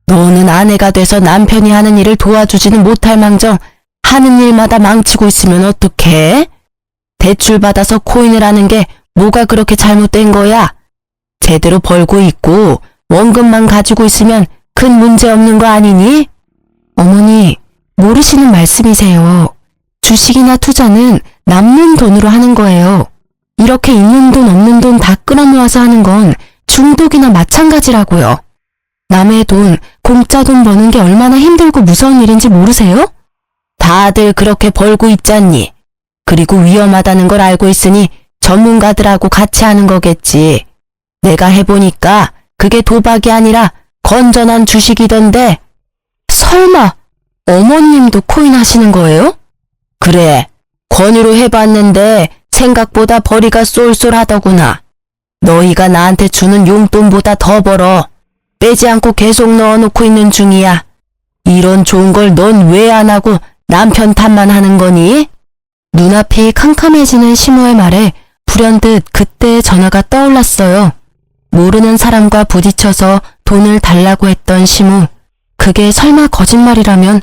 너는 아내가 돼서 남편이 하는 일을 도와주지는 못할 망정 하는 일마다 망치고 있으면 어떡해? 대출 받아서 코인을 하는 게 뭐가 그렇게 잘못된 거야? 제대로 벌고 있고 원금만 가지고 있으면 큰 문제 없는 거 아니니? 어머니, 모르시는 말씀이세요. 주식이나 투자는 남는 돈으로 하는 거예요. 이렇게 있는 돈 없는 돈 다 끌어모아서 하는 건 중독이나 마찬가지라고요. 남의 돈, 공짜 돈 버는 게 얼마나 힘들고 무서운 일인지 모르세요? 다들 그렇게 벌고 있잖니. 그리고 위험하다는 걸 알고 있으니 전문가들하고 같이 하는 거겠지. 내가 해보니까 그게 도박이 아니라 건전한 주식이던데. 설마 어머님도 코인 하시는 거예요? 그래, 권유로 해봤는데 생각보다 벌이가 쏠쏠하더구나. 너희가 나한테 주는 용돈보다 더 벌어. 빼지 않고 계속 넣어놓고 있는 중이야. 이런 좋은 걸 넌 왜 안 하고 남편 탓만 하는 거니? 눈앞이 캄캄해지는 시모의 말에 불현듯 그때의 전화가 떠올랐어요. 모르는 사람과 부딪혀서 돈을 달라고 했던 시모. 그게 설마 거짓말이라면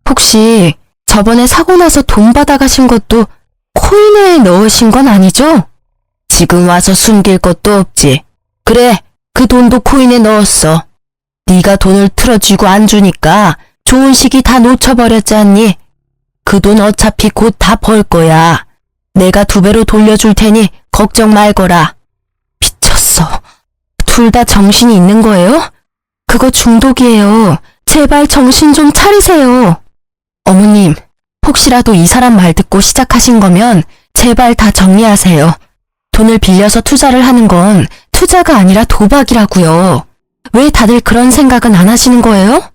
혹시 저번에 사고 나서 돈 받아가신 것도 코인에 넣으신 건 아니죠? 지금 와서 숨길 것도 없지. 그래, 그 돈도 코인에 넣었어. 네가 돈을 틀어쥐고 안 주니까 좋은 시기 다 놓쳐버렸지 않니? 그 돈 어차피 곧 다 벌 거야. 내가 2배로 돌려줄 테니 걱정 말거라. 미쳤어. 둘 다 정신이 있는 거예요? 그거 중독이에요. 제발 정신 좀 차리세요. 어머님, 혹시라도 이 사람 말 듣고 시작하신 거면 제발 다 정리하세요. 돈을 빌려서 투자를 하는 건 투자가 아니라 도박이라고요. 왜 다들 그런 생각은 안 하시는 거예요?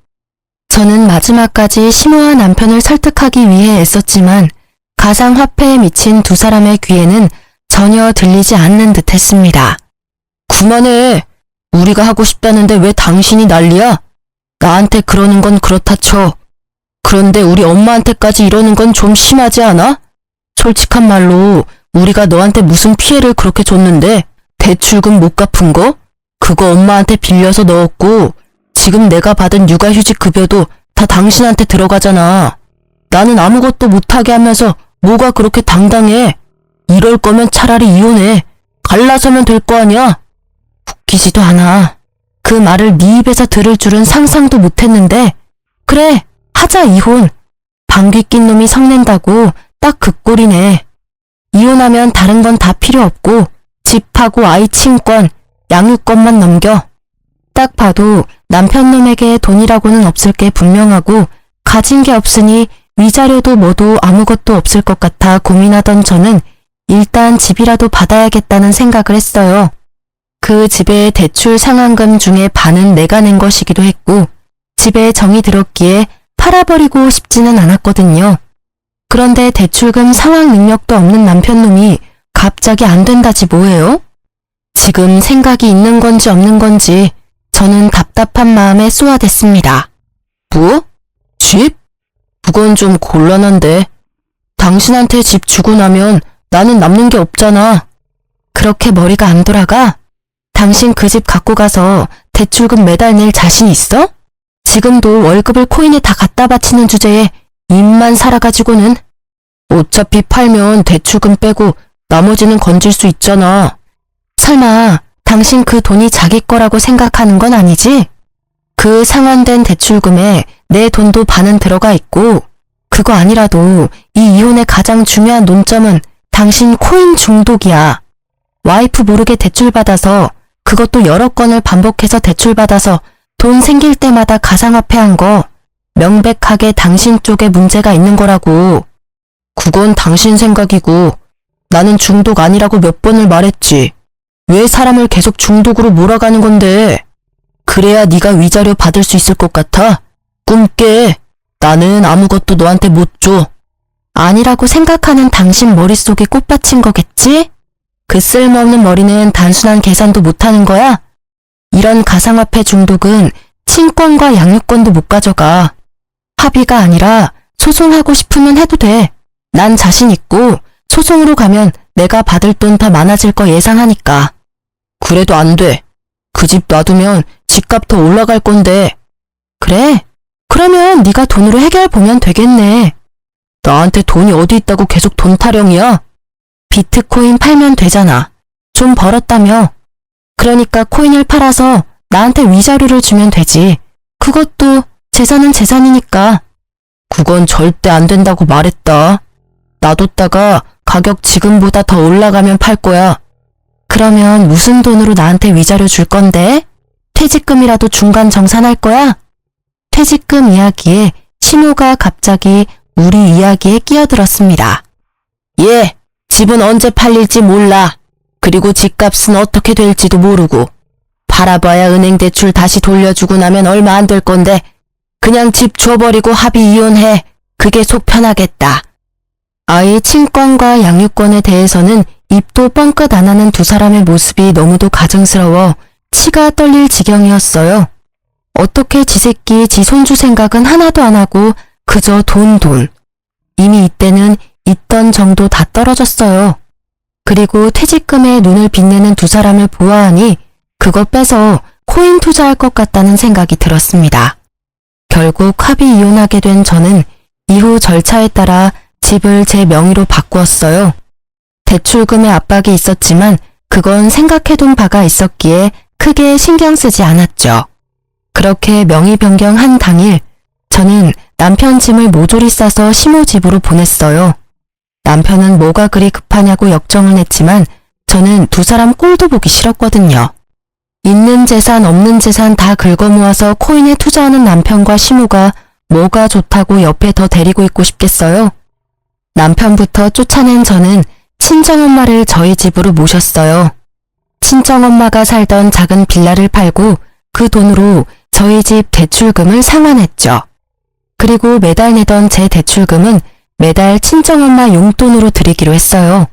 저는 마지막까지 시모와 남편을 설득하기 위해 애썼지만 가상화폐에 미친 두 사람의 귀에는 전혀 들리지 않는 듯 했습니다. 그만해. 우리가 하고 싶다는데 왜 당신이 난리야? 나한테 그러는 건 그렇다 쳐. 그런데 우리 엄마한테까지 이러는 건 좀 심하지 않아? 솔직한 말로 우리가 너한테 무슨 피해를 그렇게 줬는데 대출금 못 갚은 거? 그거 엄마한테 빌려서 넣었고 지금 내가 받은 육아휴직 급여도 다 당신한테 들어가잖아. 나는 아무것도 못하게 하면서 뭐가 그렇게 당당해. 이럴 거면 차라리 이혼해. 갈라서면 될 거 아니야. 웃기지도 않아. 그 말을 네 입에서 들을 줄은 상상도 못했는데 그래, 하자 이혼. 방귀 낀 놈이 성낸다고 딱 그 꼴이네. 이혼하면 다른 건 다 필요 없고 집하고 아이 친권, 양육권만 넘겨. 딱 봐도 남편 놈에게 돈이라고는 없을 게 분명하고 가진 게 없으니 위자료도 뭐도 아무것도 없을 것 같아 고민하던 저는 일단 집이라도 받아야겠다는 생각을 했어요. 그 집의 대출 상환금 중에 반은 내가 낸 것이기도 했고 집에 정이 들었기에 팔아버리고 싶지는 않았거든요. 그런데 대출금 상환 능력도 없는 남편놈이 갑자기 안 된다지 뭐예요? 지금 생각이 있는 건지 없는 건지 저는 답답한 마음에 쏘아댔습니다. 뭐? 집? 그건 좀 곤란한데. 당신한테 집 주고 나면 나는 남는 게 없잖아. 그렇게 머리가 안 돌아가? 당신 그 집 갖고 가서 대출금 매달 낼 자신 있어? 지금도 월급을 코인에 다 갖다 바치는 주제에 입만 살아가지고는. 어차피 팔면 대출금 빼고 나머지는 건질 수 있잖아. 설마 당신 그 돈이 자기 거라고 생각하는 건 아니지? 그 상환된 대출금에 내 돈도 반은 들어가 있고 그거 아니라도 이 이혼의 가장 중요한 논점은 당신 코인 중독이야. 와이프 모르게 대출받아서 그것도 여러 건을 반복해서 대출받아서 돈 생길 때마다 가상화폐 한 거 명백하게 당신 쪽에 문제가 있는 거라고. 그건 당신 생각이고 나는 중독 아니라고 몇 번을 말했지. 왜 사람을 계속 중독으로 몰아가는 건데? 그래야 네가 위자료 받을 수 있을 것 같아? 꿈 깨. 나는 아무것도 너한테 못 줘. 아니라고 생각하는 당신 머릿속에 꽃받친 거겠지? 그 쓸모없는 머리는 단순한 계산도 못하는 거야? 이런 가상화폐 중독은 친권과 양육권도 못 가져가. 합의가 아니라 소송하고 싶으면 해도 돼. 난 자신 있고 소송으로 가면 내가 받을 돈 더 많아질 거 예상하니까. 그래도 안 돼. 그 집 놔두면 집값 더 올라갈 건데. 그래? 그러면 네가 돈으로 해결해보면 되겠네. 나한테 돈이 어디 있다고 계속 돈 타령이야? 비트코인 팔면 되잖아. 좀 벌었다며. 그러니까 코인을 팔아서 나한테 위자료를 주면 되지. 그것도 재산은 재산이니까. 그건 절대 안 된다고 말했다. 놔뒀다가 가격 지금보다 더 올라가면 팔 거야. 그러면 무슨 돈으로 나한테 위자료 줄 건데? 퇴직금이라도 중간 정산할 거야? 퇴직금 이야기에 신호가 갑자기 우리 이야기에 끼어들었습니다. 예, 집은 언제 팔릴지 몰라. 그리고 집값은 어떻게 될지도 모르고. 팔아봐야 은행 대출 다시 돌려주고 나면 얼마 안 될 건데 그냥 집 줘버리고 합의 이혼해. 그게 속 편하겠다. 아이 친권과 양육권에 대해서는 입도 뻥끗 안 하는 두 사람의 모습이 너무도 가증스러워 치가 떨릴 지경이었어요. 어떻게 지 새끼 지 손주 생각은 하나도 안 하고 그저 돈. 이미 이때는 있던 정도 다 떨어졌어요. 그리고 퇴직금에 눈을 빛내는 두 사람을 보아하니 그거 빼서 코인 투자할 것 같다는 생각이 들었습니다. 결국 합의 이혼하게 된 저는 이후 절차에 따라 집을 제 명의로 바꾸었어요. 대출금의 압박이 있었지만 그건 생각해둔 바가 있었기에 크게 신경 쓰지 않았죠. 그렇게 명의 변경한 당일 저는 남편 짐을 모조리 싸서 시모 집으로 보냈어요. 남편은 뭐가 그리 급하냐고 역정을 냈지만 저는 두 사람 꼴도 보기 싫었거든요. 있는 재산 없는 재산 다 긁어 모아서 코인에 투자하는 남편과 시모가 뭐가 좋다고 옆에 더 데리고 있고 싶겠어요. 남편부터 쫓아낸 저는 친정엄마를 저희 집으로 모셨어요. 친정엄마가 살던 작은 빌라를 팔고 그 돈으로 저희 집 대출금을 상환했죠. 그리고 매달 내던 제 대출금은 매달 친정엄마 용돈으로 드리기로 했어요.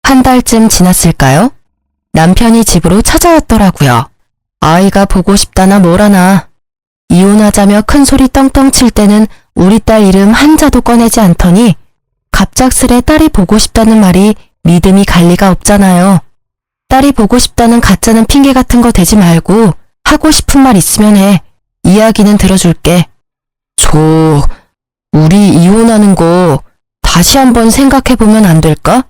한 달쯤 지났을까요? 남편이 집으로 찾아왔더라고요. 아이가 보고 싶다나 뭐라나. 이혼하자며 큰 소리 떵떵 칠 때는 우리 딸 이름 한자도 꺼내지 않더니 갑작스레 딸이 보고 싶다는 말이 믿음이 갈 리가 없잖아요. 딸이 보고 싶다는 가짜는 핑계 같은 거 대지 말고 하고 싶은 말 있으면 해. 이야기는 들어줄게. 우리 이혼하는 거 다시 한번 생각해보면 안 될까?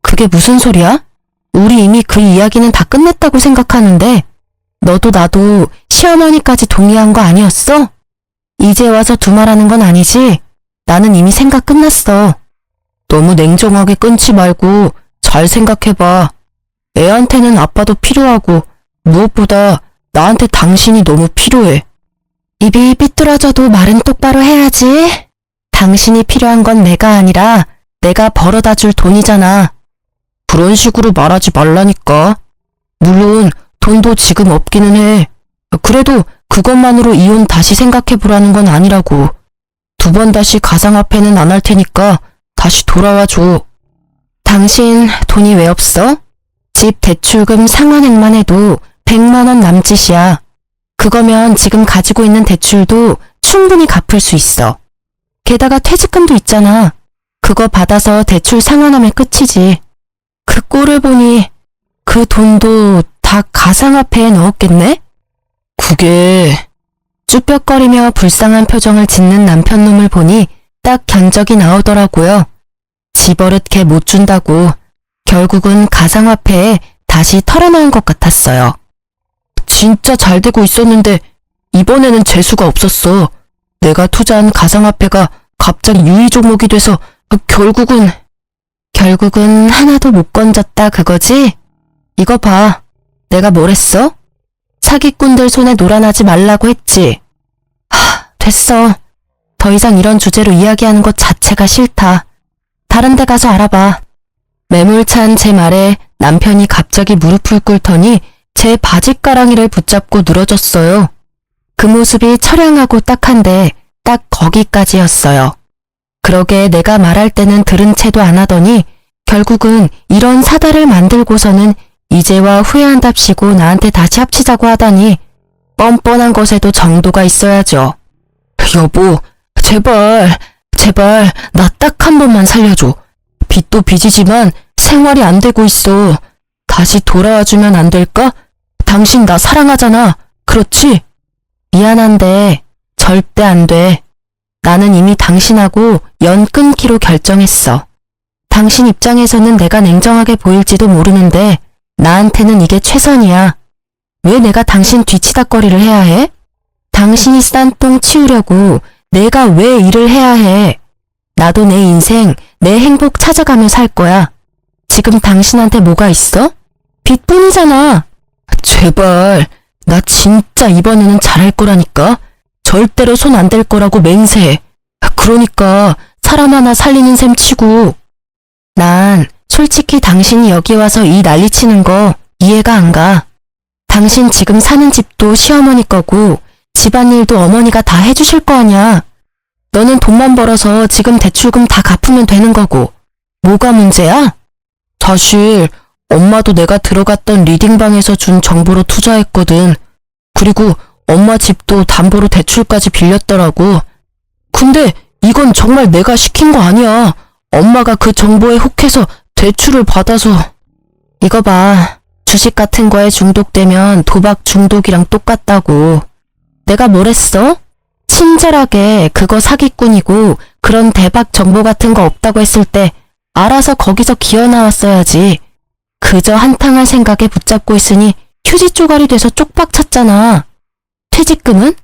그게 무슨 소리야? 우리 이미 그 이야기는 다 끝냈다고 생각하는데 너도 나도 시어머니까지 동의한 거 아니었어? 이제 와서 두말하는 건 아니지? 나는 이미 생각 끝났어. 너무 냉정하게 끊지 말고 잘 생각해봐. 애한테는 아빠도 필요하고 무엇보다 나한테 당신이 너무 필요해. 입이 삐뚤어져도 말은 똑바로 해야지. 당신이 필요한 건 내가 아니라 내가 벌어다 줄 돈이잖아. 그런 식으로 말하지 말라니까. 물론 돈도 지금 없기는 해. 그래도 그것만으로 이혼 다시 생각해보라는 건 아니라고. 2번 다시 가상화폐는 안 할 테니까 다시 돌아와줘. 당신 돈이 왜 없어? 집 대출금 상환액만 해도 100만 원 남짓이야. 그거면 지금 가지고 있는 대출도 충분히 갚을 수 있어. 게다가 퇴직금도 있잖아. 그거 받아서 대출 상환하면 끝이지. 그 꼴을 보니 그 돈도 다 가상화폐에 넣었겠네? 그게... 쭈뼛거리며 불쌍한 표정을 짓는 남편 놈을 보니 딱 견적이 나오더라고요. 집어릇 개 못 준다고 결국은 가상화폐에 다시 털어넣은 것 같았어요. 진짜 잘 되고 있었는데 이번에는 재수가 없었어. 내가 투자한 가상화폐가 갑자기 유의 종목이 돼서 결국은 하나도 못 건졌다 그거지? 이거 봐. 내가 뭘 했어? 사기꾼들 손에 놀아나지 말라고 했지. 됐어. 더 이상 이런 주제로 이야기하는 것 자체가 싫다. 다른 데 가서 알아봐. 매몰찬 제 말에 남편이 갑자기 무릎을 꿇더니 제 바짓가랑이를 붙잡고 늘어졌어요. 그 모습이 처량하고 딱한데 딱 거기까지였어요. 그러게 내가 말할 때는 들은 채도 안 하더니 결국은 이런 사달을 만들고서는 이제와 후회한답시고 나한테 다시 합치자고 하다니 뻔뻔한 것에도 정도가 있어야죠. 여보, 제발 나 딱 한 번만 살려줘. 빚도 빚이지만 생활이 안 되고 있어. 다시 돌아와주면 안 될까? 당신 나 사랑하잖아. 그렇지? 미안한데 절대 안 돼. 나는 이미 당신하고 연 끊기로 결정했어. 당신 입장에서는 내가 냉정하게 보일지도 모르는데 나한테는 이게 최선이야. 왜 내가 당신 뒤치다꺼리를 해야 해? 당신이 싼 똥 치우려고 내가 왜 일을 해야 해? 나도 내 인생, 내 행복 찾아가며 살 거야. 지금 당신한테 뭐가 있어? 빚뿐이잖아. 제발, 나 진짜 이번에는 잘할 거라니까. 절대로 손 안 댈 거라고 맹세해. 그러니까 사람 하나 살리는 셈 치고. 난 솔직히 당신이 여기 와서 이 난리치는 거 이해가 안 가. 당신 지금 사는 집도 시어머니 거고 집안일도 어머니가 다 해주실 거 아냐. 너는 돈만 벌어서 지금 대출금 다 갚으면 되는 거고. 뭐가 문제야? 사실 엄마도 내가 들어갔던 리딩방에서 준 정보로 투자했거든. 그리고 엄마 집도 담보로 대출까지 빌렸더라고. 근데 이건 정말 내가 시킨 거 아니야. 엄마가 그 정보에 혹해서 대출을 받아서. 이거 봐. 주식 같은 거에 중독되면 도박 중독이랑 똑같다고. 내가 뭘 했어? 친절하게 그거 사기꾼이고 그런 대박 정보 같은 거 없다고 했을 때 알아서 거기서 기어 나왔어야지. 그저 한탕할 생각에 붙잡고 있으니 휴지 쪼가리 돼서 쪽박 찼잖아. 퇴직금은?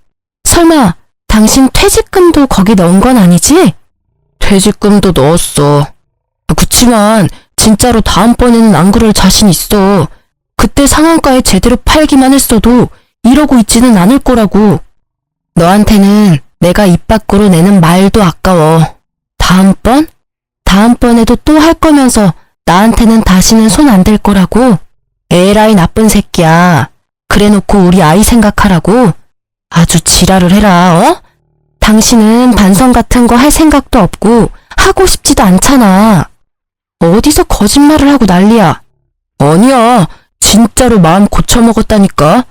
설마 당신 퇴직금도 거기 넣은 건 아니지? 퇴직금도 넣었어. 그치만 진짜로 다음번에는 안 그럴 자신 있어. 그때 상한가에 제대로 팔기만 했어도 이러고 있지는 않을 거라고. 너한테는 내가 입 밖으로 내는 말도 아까워. 다음번? 다음번에도 또 할 거면서 나한테는 다시는 손 안 댈 거라고? 에라이 나쁜 새끼야. 그래놓고 우리 아이 생각하라고? 아주 지랄을 해라, 어? 당신은 반성 같은 거 할 생각도 없고 하고 싶지도 않잖아. 어디서 거짓말을 하고 난리야. 아니야. 진짜로 마음 고쳐먹었다니까.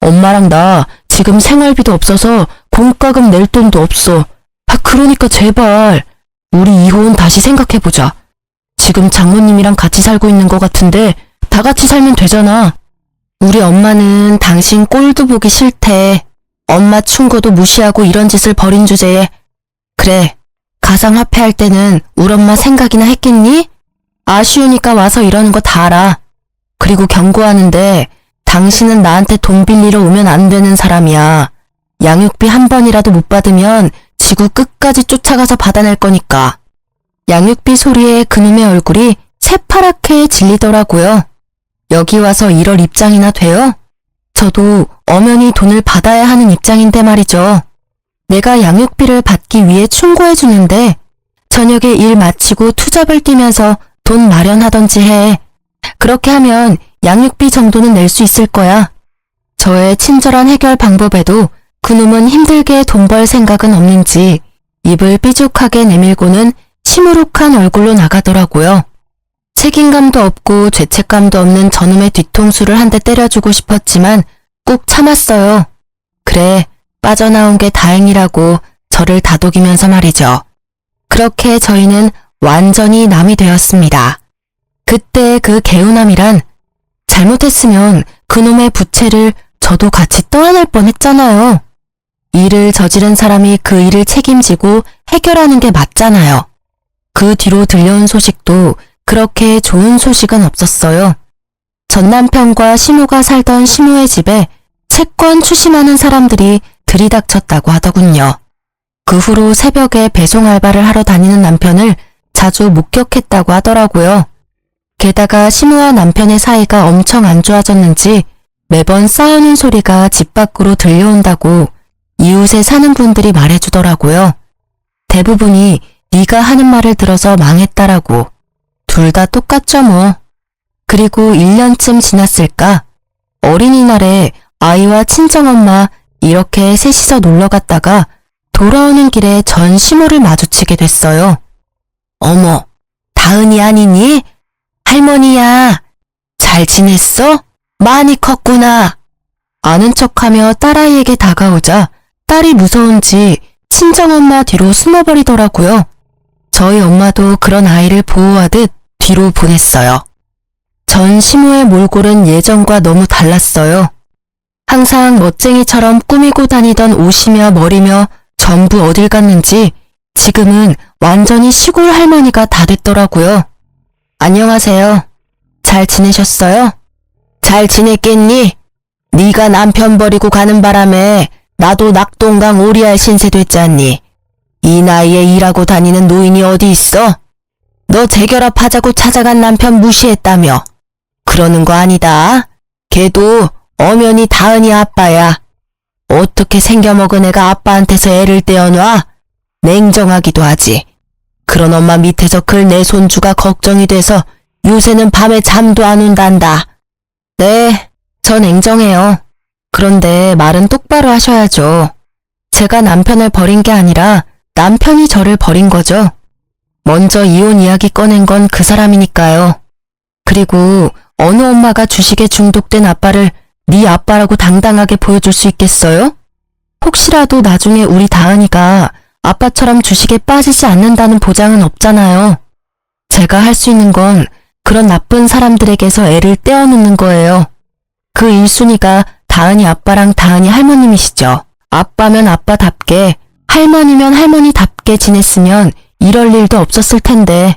엄마랑 나 지금 생활비도 없어서 공과금 낼 돈도 없어. 그러니까 제발 우리 이혼 다시 생각해보자. 지금 장모님이랑 같이 살고 있는 것 같은데 다 같이 살면 되잖아. 우리 엄마는 당신 꼴도 보기 싫대. 엄마 충고도 무시하고 이런 짓을 벌인 주제에. 그래, 가상화폐할 때는 우리 엄마 생각이나 했겠니? 아쉬우니까 와서 이러는 거 다 알아. 그리고 경고하는데 당신은 나한테 돈 빌리러 오면 안 되는 사람이야. 양육비 한 번이라도 못 받으면 지구 끝까지 쫓아가서 받아낼 거니까. 양육비 소리에 그놈의 얼굴이 새파랗게 질리더라고요. 여기 와서 이럴 입장이나 돼요? 저도 엄연히 돈을 받아야 하는 입장인데 말이죠. 내가 양육비를 받기 위해 충고해주는데 저녁에 일 마치고 투잡을 뛰면서 돈 마련하던지 해. 그렇게 하면 양육비 정도는 낼 수 있을 거야. 저의 친절한 해결 방법에도 그놈은 힘들게 돈 벌 생각은 없는지 입을 삐죽하게 내밀고는 시무룩한 얼굴로 나가더라고요. 책임감도 없고 죄책감도 없는 저놈의 뒤통수를 한 대 때려주고 싶었지만 꾹 참았어요. 그래, 빠져나온 게 다행이라고 저를 다독이면서 말이죠. 그렇게 저희는 완전히 남이 되었습니다. 그때 그 개운함이란 잘못했으면 그놈의 부채를 저도 같이 떠안을 뻔했잖아요. 일을 저지른 사람이 그 일을 책임지고 해결하는 게 맞잖아요. 그 뒤로 들려온 소식도 그렇게 좋은 소식은 없었어요. 전 남편과 시모가 살던 시모의 집에 채권 추심하는 사람들이 들이닥쳤다고 하더군요. 그 후로 새벽에 배송 알바를 하러 다니는 남편을 자주 목격했다고 하더라고요. 게다가 시모와 남편의 사이가 엄청 안 좋아졌는지 매번 싸우는 소리가 집 밖으로 들려온다고 이웃에 사는 분들이 말해주더라고요. 대부분이 네가 하는 말을 들어서 망했다라고. 둘 다 똑같죠 뭐. 그리고 1년쯤 지났을까? 어린이날에 아이와 친정엄마 이렇게 셋이서 놀러 갔다가 돌아오는 길에 전 시모를 마주치게 됐어요. 어머, 다은이 아니니? 할머니야. 잘 지냈어? 많이 컸구나. 아는 척하며 딸아이에게 다가오자 딸이 무서운지 친정엄마 뒤로 숨어버리더라고요. 저희 엄마도 그런 아이를 보호하듯 뒤로 보냈어요. 전 시모의 몰골은 예전과 너무 달랐어요. 항상 멋쟁이처럼 꾸미고 다니던 옷이며 머리며 전부 어딜 갔는지 지금은 완전히 시골 할머니가 다 됐더라고요. 안녕하세요. 잘 지내셨어요? 잘 지냈겠니? 네가 남편 버리고 가는 바람에 나도 낙동강 오리알 신세 됐잖니. 이 나이에 일하고 다니는 노인이 어디 있어? 너 재결합하자고 찾아간 남편 무시했다며. 그러는 거 아니다. 걔도 엄연히 다은이 아빠야. 어떻게 생겨먹은 애가 아빠한테서 애를 떼어놔? 냉정하기도 하지. 그런 엄마 밑에서 클 내 손주가 걱정이 돼서 요새는 밤에 잠도 안 온단다. 네, 저 냉정해요. 그런데 말은 똑바로 하셔야죠. 제가 남편을 버린 게 아니라 남편이 저를 버린 거죠. 먼저 이혼 이야기 꺼낸 건 그 사람이니까요. 그리고 어느 엄마가 주식에 중독된 아빠를 네 아빠라고 당당하게 보여줄 수 있겠어요? 혹시라도 나중에 우리 다은이가 아빠처럼 주식에 빠지지 않는다는 보장은 없잖아요. 제가 할 수 있는 건 그런 나쁜 사람들에게서 애를 떼어놓는 거예요. 그 1순위가 다은이 아빠랑 다은이 할머님이시죠. 아빠면 아빠답게, 할머니면 할머니답게 지냈으면 이럴 일도 없었을 텐데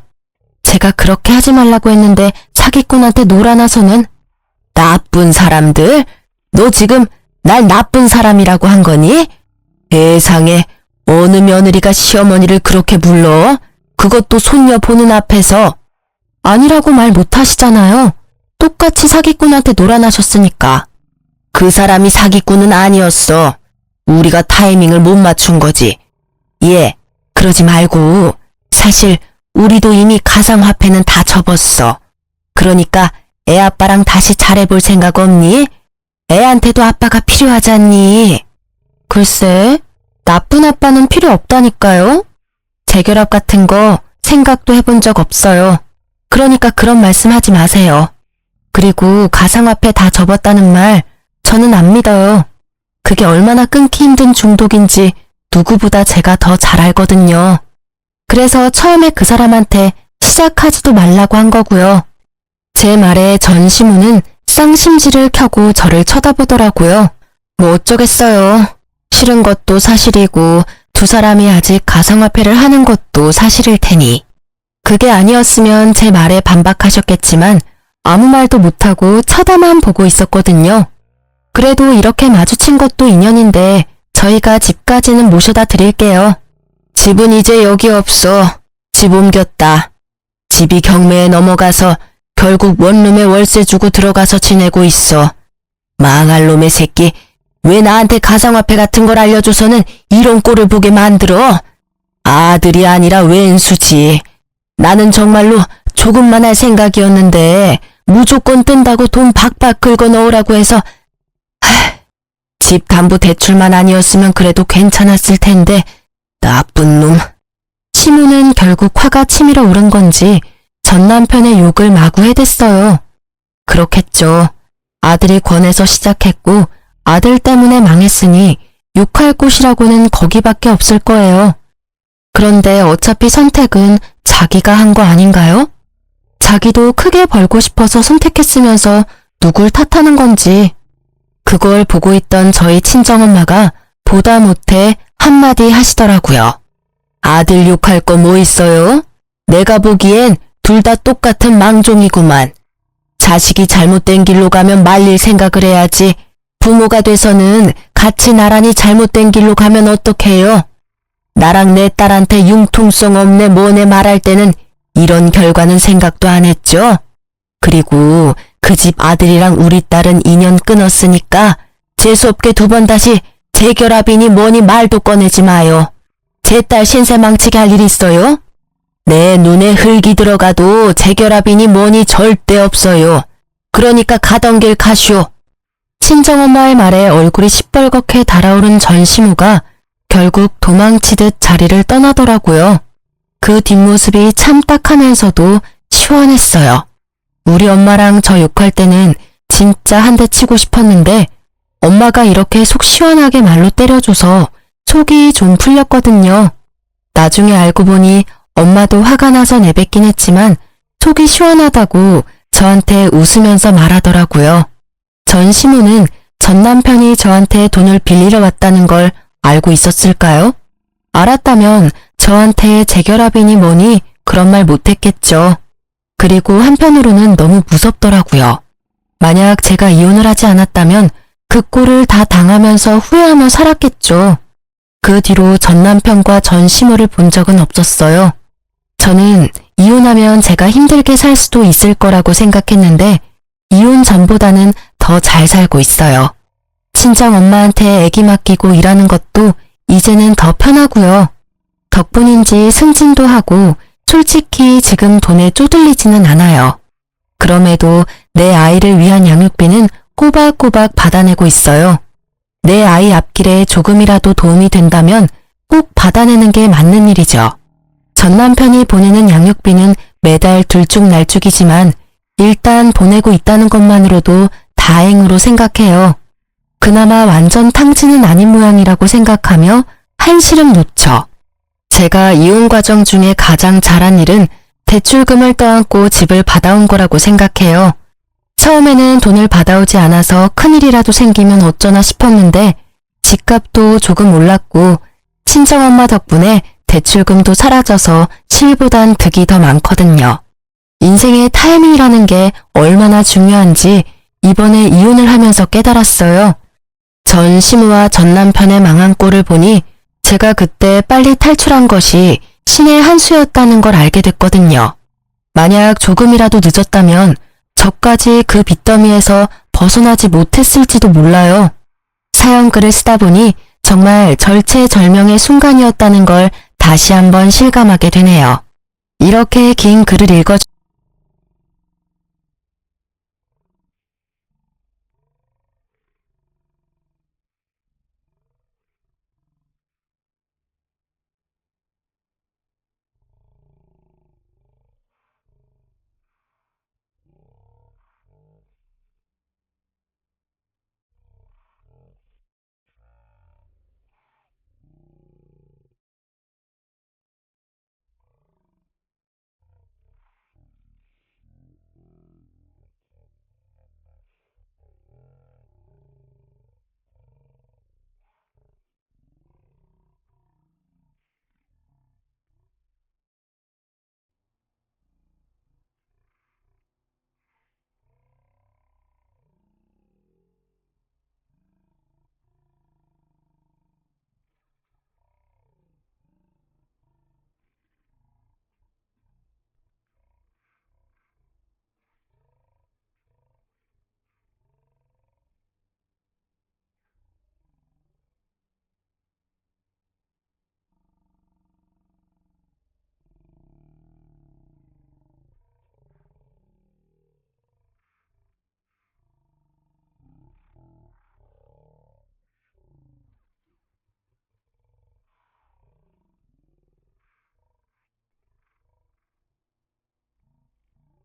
제가 그렇게 하지 말라고 했는데 사기꾼한테 놀아나서는 나쁜 사람들? 너 지금 날 나쁜 사람이라고 한 거니? 세상에 어느 며느리가 시어머니를 그렇게 불러? 그것도 손녀 보는 앞에서. 아니라고 말 못하시잖아요. 똑같이 사기꾼한테 놀아나셨으니까. 그 사람이 사기꾼은 아니었어. 우리가 타이밍을 못 맞춘 거지. 예, 그러지 말고 사실 우리도 이미 가상화폐는 다 접었어. 그러니까 애 아빠랑 다시 잘해볼 생각 없니? 애한테도 아빠가 필요하지 않니? 글쎄, 나쁜 아빠는 필요 없다니까요. 재결합 같은 거 생각도 해본 적 없어요. 그러니까 그런 말씀 하지 마세요. 그리고 가상화폐 다 접었다는 말 저는 안 믿어요. 그게 얼마나 끊기 힘든 중독인지 누구보다 제가 더 잘 알거든요. 그래서 처음에 그 사람한테 시작하지도 말라고 한 거고요. 제 말에 전시무는 쌍심지를 켜고 저를 쳐다보더라고요. 뭐 어쩌겠어요. 싫은 것도 사실이고 두 사람이 아직 가상화폐를 하는 것도 사실일 테니. 그게 아니었으면 제 말에 반박하셨겠지만 아무 말도 못하고 쳐다만 보고 있었거든요. 그래도 이렇게 마주친 것도 인연인데 저희가 집까지는 모셔다 드릴게요. 집은 이제 여기 없어. 집 옮겼다. 집이 경매에 넘어가서 결국 원룸에 월세 주고 들어가서 지내고 있어. 망할 놈의 새끼. 왜 나한테 가상화폐 같은 걸 알려줘서는 이런 꼴을 보게 만들어? 아들이 아니라 왼수지. 나는 정말로 조금만 할 생각이었는데 무조건 뜬다고 돈 박박 긁어 넣으라고 해서 집 담보 대출만 아니었으면 그래도 괜찮았을 텐데 나쁜 놈. 시무는 결국 화가 치밀어 오른 건지 전 남편의 욕을 마구 해댔어요. 그렇겠죠. 아들이 권해서 시작했고 아들 때문에 망했으니 욕할 곳이라고는 거기밖에 없을 거예요. 그런데 어차피 선택은 자기가 한 거 아닌가요? 자기도 크게 벌고 싶어서 선택했으면서 누굴 탓하는 건지. 그걸 보고 있던 저희 친정엄마가 보다 못해 한마디 하시더라고요. 아들 욕할 거 뭐 있어요? 내가 보기엔 둘 다 똑같은 망종이구만. 자식이 잘못된 길로 가면 말릴 생각을 해야지. 부모가 돼서는 같이 나란히 잘못된 길로 가면 어떡해요? 나랑 내 딸한테 융통성 없네 뭐네 말할 때는 이런 결과는 생각도 안 했죠? 그리고 그 집 아들이랑 우리 딸은 인연 끊었으니까 재수없게 두 번 다시 재결합이니 뭐니 말도 꺼내지 마요. 제 딸 신세 망치게 할 일 있어요? 내 눈에 흙이 들어가도 재결합이니 뭐니 절대 없어요. 그러니까 가던 길 가시오. 친정엄마의 말에 얼굴이 시뻘겋게 달아오른 전시무가 결국 도망치듯 자리를 떠나더라고요. 그 뒷모습이 참 딱하면서도 시원했어요. 우리 엄마랑 저 욕할 때는 진짜 한 대 치고 싶었는데 엄마가 이렇게 속 시원하게 말로 때려줘서 속이 좀 풀렸거든요. 나중에 알고 보니 엄마도 화가 나서 내뱉긴 했지만 속이 시원하다고 저한테 웃으면서 말하더라고요. 전 시모는 전 남편이 저한테 돈을 빌리러 왔다는 걸 알고 있었을까요? 알았다면 저한테 재결합이니 뭐니 그런 말 못했겠죠. 그리고 한편으로는 너무 무섭더라고요. 만약 제가 이혼을 하지 않았다면 그 꼴을 다 당하면서 후회하며 살았겠죠. 그 뒤로 전 남편과 전 시모를 본 적은 없었어요. 저는 이혼하면 제가 힘들게 살 수도 있을 거라고 생각했는데 이혼 전보다는 더 잘 살고 있어요. 친정 엄마한테 애기 맡기고 일하는 것도 이제는 더 편하고요. 덕분인지 승진도 하고 솔직히 지금 돈에 쪼들리지는 않아요. 그럼에도 내 아이를 위한 양육비는 꼬박꼬박 받아내고 있어요. 내 아이 앞길에 조금이라도 도움이 된다면 꼭 받아내는 게 맞는 일이죠. 전 남편이 보내는 양육비는 매달 들쭉날쭉이지만 일단 보내고 있다는 것만으로도 다행으로 생각해요. 그나마 완전 탕진은 아닌 모양이라고 생각하며 한시름 놓쳐. 제가 이혼 과정 중에 가장 잘한 일은 대출금을 떠안고 집을 받아온 거라고 생각해요. 처음에는 돈을 받아오지 않아서 큰일이라도 생기면 어쩌나 싶었는데 집값도 조금 올랐고 친정엄마 덕분에 대출금도 사라져서 실보단 득이 더 많거든요. 인생의 타이밍이라는 게 얼마나 중요한지 이번에 이혼을 하면서 깨달았어요. 전 시모와 전 남편의 망한 꼴을 보니 제가 그때 빨리 탈출한 것이 신의 한 수였다는 걸 알게 됐거든요. 만약 조금이라도 늦었다면 저까지 그 빚더미에서 벗어나지 못했을지도 몰라요. 사연글을 쓰다 보니 정말 절체절명의 순간이었다는 걸 다시 한번 실감하게 되네요. 이렇게 긴 글을 읽어주셔서